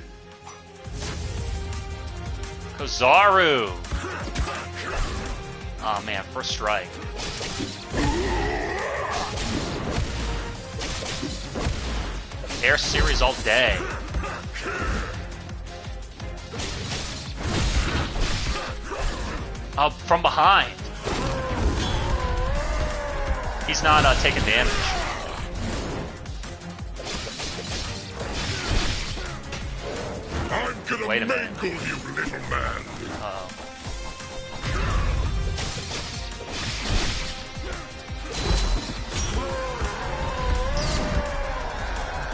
A: Kozaru! Oh man, first strike. Air series all day. From behind. He's not taking damage.
F: I'm gonna
A: Wait a minute.
F: mangle you, little man.
A: Uh-oh.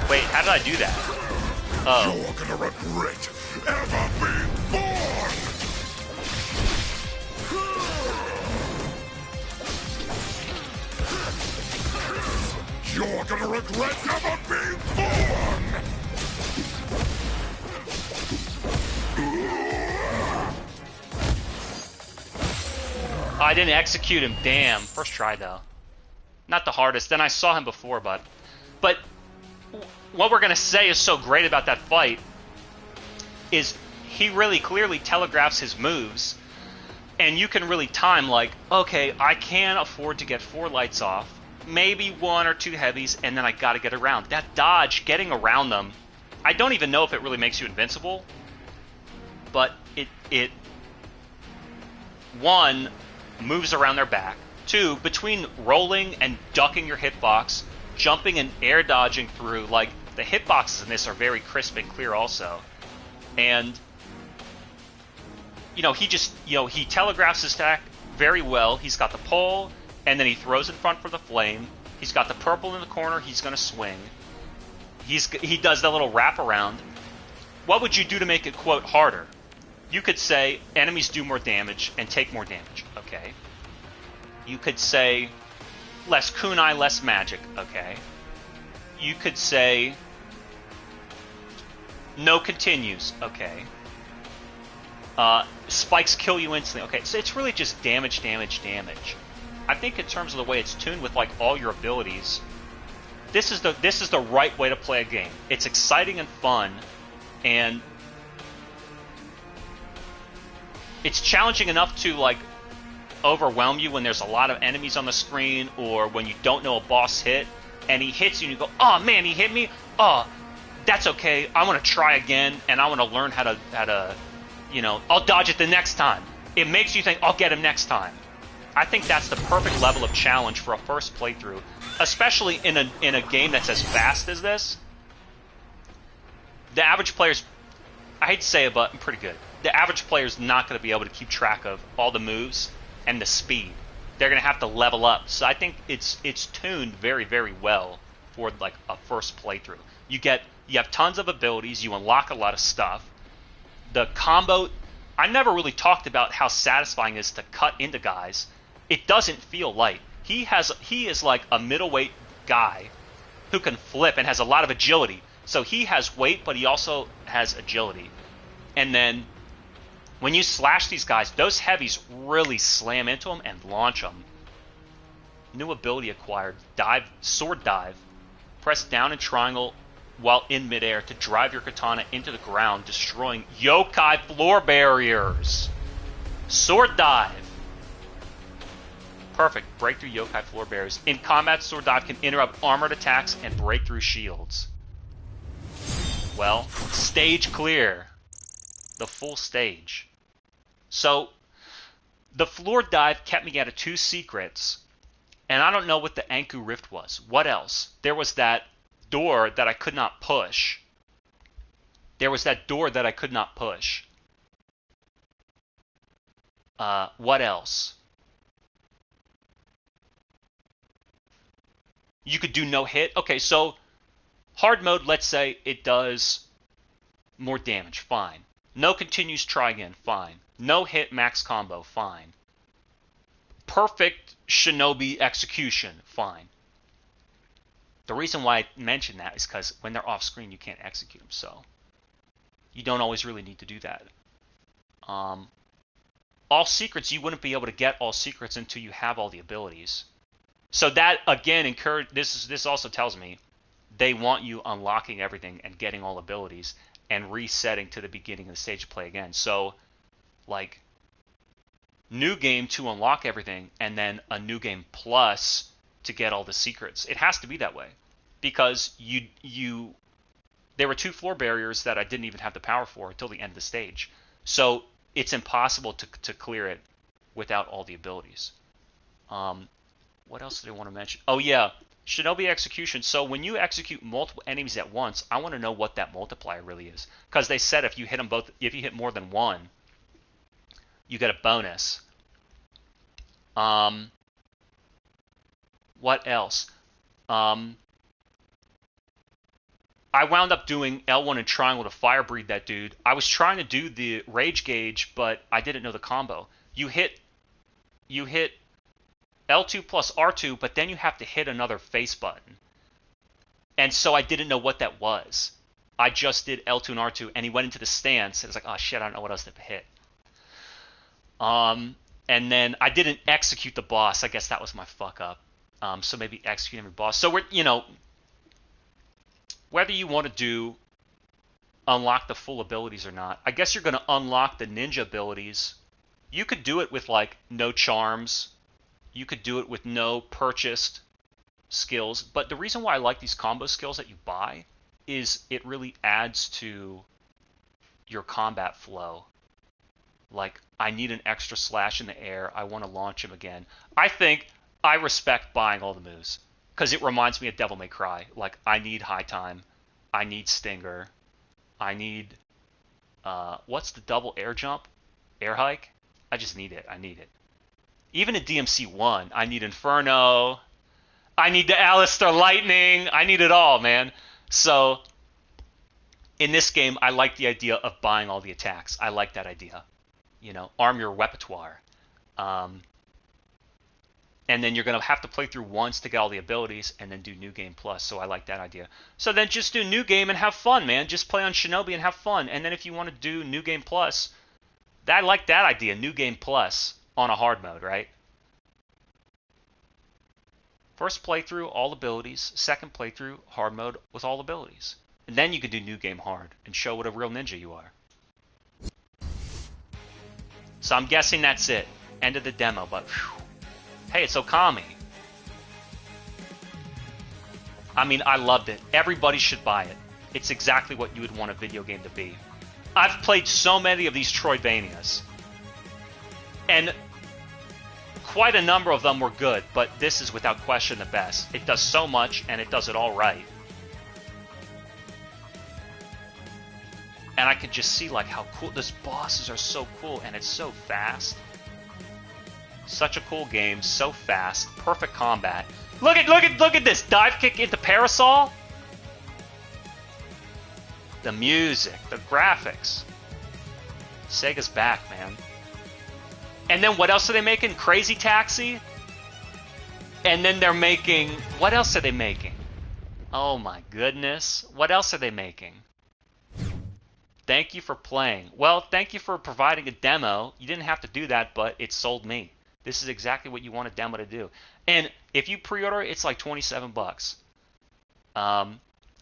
A: Wait, how did I do that? Oh.
F: You're gonna regret ever being born! You're gonna regret ever being born!
A: I didn't execute him, damn. First try, though. Not the hardest. Then I saw him before, but what we're going to say is so great about that fight is he really clearly telegraphs his moves, and you can really time, like, okay, I can afford to get 4 lights off, maybe 1 or 2 heavies, and then I got to get around. That dodge, getting around them, I don't even know if it really makes you invincible, but it 1, moves around their back. 2, between rolling and ducking your hitbox, jumping and air dodging through, like, the hitboxes in this are very crisp and clear also. And, you know, he just, you know, he telegraphs his attack very well. He's got the pole, and then he throws in front for the flame. He's got the purple in the corner. He's going to swing. He does the little wraparound. What would you do to make it, quote, harder? You could say enemies do more damage and take more damage. Okay. You could say less kunai, less magic. Okay. You could say no continues. Okay. Spikes kill you instantly. Okay, so it's really just damage, damage, damage. I think in terms of the way it's tuned with like all your abilities, this is the right way to play a game. It's exciting and fun, and it's challenging enough to like overwhelm you when there's a lot of enemies on the screen, or when you don't know a boss hit and he hits you and you go, oh man, he hit me. Oh, that's okay. I want to try again, and I want to learn how to you know, I'll dodge it the next time. It makes you think, I'll get him next time. I think that's the perfect level of challenge for a first playthrough, especially in a game that's as fast as this. The average player's, I hate to say it, but I'm pretty good. The average player's not going to be able to keep track of all the moves and the speed. They're going to have to level up. So I think it's tuned very, very well for like a first playthrough. You have tons of abilities. You unlock a lot of stuff. The combo, I never really talked about how satisfying it is to cut into guys. It doesn't feel light. He is like a middleweight guy who can flip and has a lot of agility. So he has weight, but he also has agility. And then when you slash these guys, those heavies really slam into them and launch them. New ability acquired. Sword dive. Press down and triangle while in midair to drive your katana into the ground, destroying yokai floor barriers. Sword dive. Perfect. Break through yokai floor barriers. In combat, sword dive can interrupt armored attacks and break through shields. Well, stage clear. The full stage. So, the floor dive kept me out of 2 secrets, and I don't know what the Anku Rift was. What else? There was that door that I could not push. What else? You could do no hit. Okay, so hard mode, let's say it does more damage. Fine. No continues, try again. Fine. No hit, max combo. Fine. Perfect Shinobi execution. Fine. The reason why I mention that is because when they're off screen, you can't execute them, so you don't always really need to do that. All secrets, you wouldn't be able to get all secrets until you have all the abilities. So that again this also tells me they want you unlocking everything and getting all abilities and resetting to the beginning of the stage to play again. So like new game to unlock everything, and then a new game plus to get all the secrets. It has to be that way, because there were 2 floor barriers that I didn't even have the power for until the end of the stage. So it's impossible to clear it without all the abilities. What else did I want to mention? Oh yeah, Shinobi execution. So when you execute multiple enemies at once, I want to know what that multiplier really is, because they said if you hit them both, if you hit more than one, you get a bonus. What else? I wound up doing L1 and triangle to fire breathe that dude. I was trying to do the rage gauge, but I didn't know the combo. You hit L2 plus R2, but then you have to hit another face button. And so I didn't know what that was. I just did L2 and R2, and he went into the stance, and I was like, oh shit, I don't know what else to hit. And then I didn't execute the boss. I guess that was my fuck up. So maybe execute every boss. So we're, whether you want to unlock the full abilities or not, I guess you're going to unlock the ninja abilities. You could do it with like no charms. You could do it with no purchased skills. But the reason why I like these combo skills that you buy is it really adds to your combat flow. Like, I need an extra slash in the air. I want to launch him again. I respect buying all the moves, because it reminds me of Devil May Cry. Like, I need High Time. I need Stinger. I need... what's the double air jump? Air hike? I just need it. I need it. Even in DMC1, I need Inferno. I need the Alistair Lightning. I need it all, man. So in this game, I like the idea of buying all the attacks. I like that idea. You know, arm your repertoire. And then you're going to have to play through once to get all the abilities and then do New Game Plus. So I like that idea. So then just do New Game and have fun, man. Just play on Shinobi and have fun. And then if you want to do New Game Plus, I like that idea, New Game Plus on a hard mode, right? First playthrough, all abilities. Second playthrough, hard mode with all abilities. And then you can do New Game Hard and show what a real ninja you are. So I'm guessing that's it. End of the demo, but whew. Hey, it's Okami. I mean, I loved it. Everybody should buy it. It's exactly what you would want a video game to be. I've played so many of these Troidvanias. And quite a number of them were good, but this is without question the best. It does so much, and it does it all right. And I could just see like how cool these bosses are. So cool, and it's so fast. Such a cool game, so fast, perfect combat. Look at this dive kick into Parasol. The music, the graphics. Sega's back, man. And then what else are they making? Crazy Taxi. And then they're making, what else are they making? Oh my goodness, what else are they making? Thank you for playing. Well, thank you for providing a demo. You didn't have to do that, but it sold me. This is exactly what you want a demo to do. And if you pre-order, it's like 27 bucks. I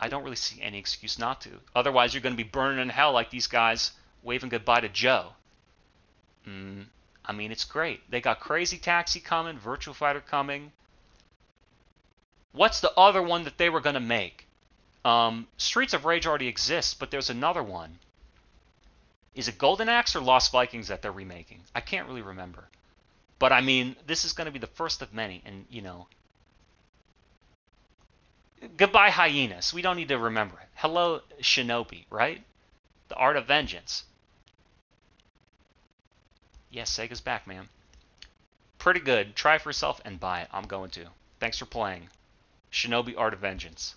A: don't really see any excuse not to. Otherwise, you're going to be burning in hell like these guys waving goodbye to Joe. I mean, it's great. They got Crazy Taxi coming, Virtua Fighter coming. What's the other one that they were going to make? Streets of Rage already exists, but there's another one. Is it Golden Axe or Lost Vikings that they're remaking? I can't really remember. But I mean, this is going to be the first of many, and you know. Goodbye, Hyenas. We don't need to remember it. Hello, Shinobi, right? The Art of Vengeance. Yes, Sega's back, man. Pretty good. Try it for yourself and buy it. I'm going to. Thanks for playing. Shinobi Art of Vengeance.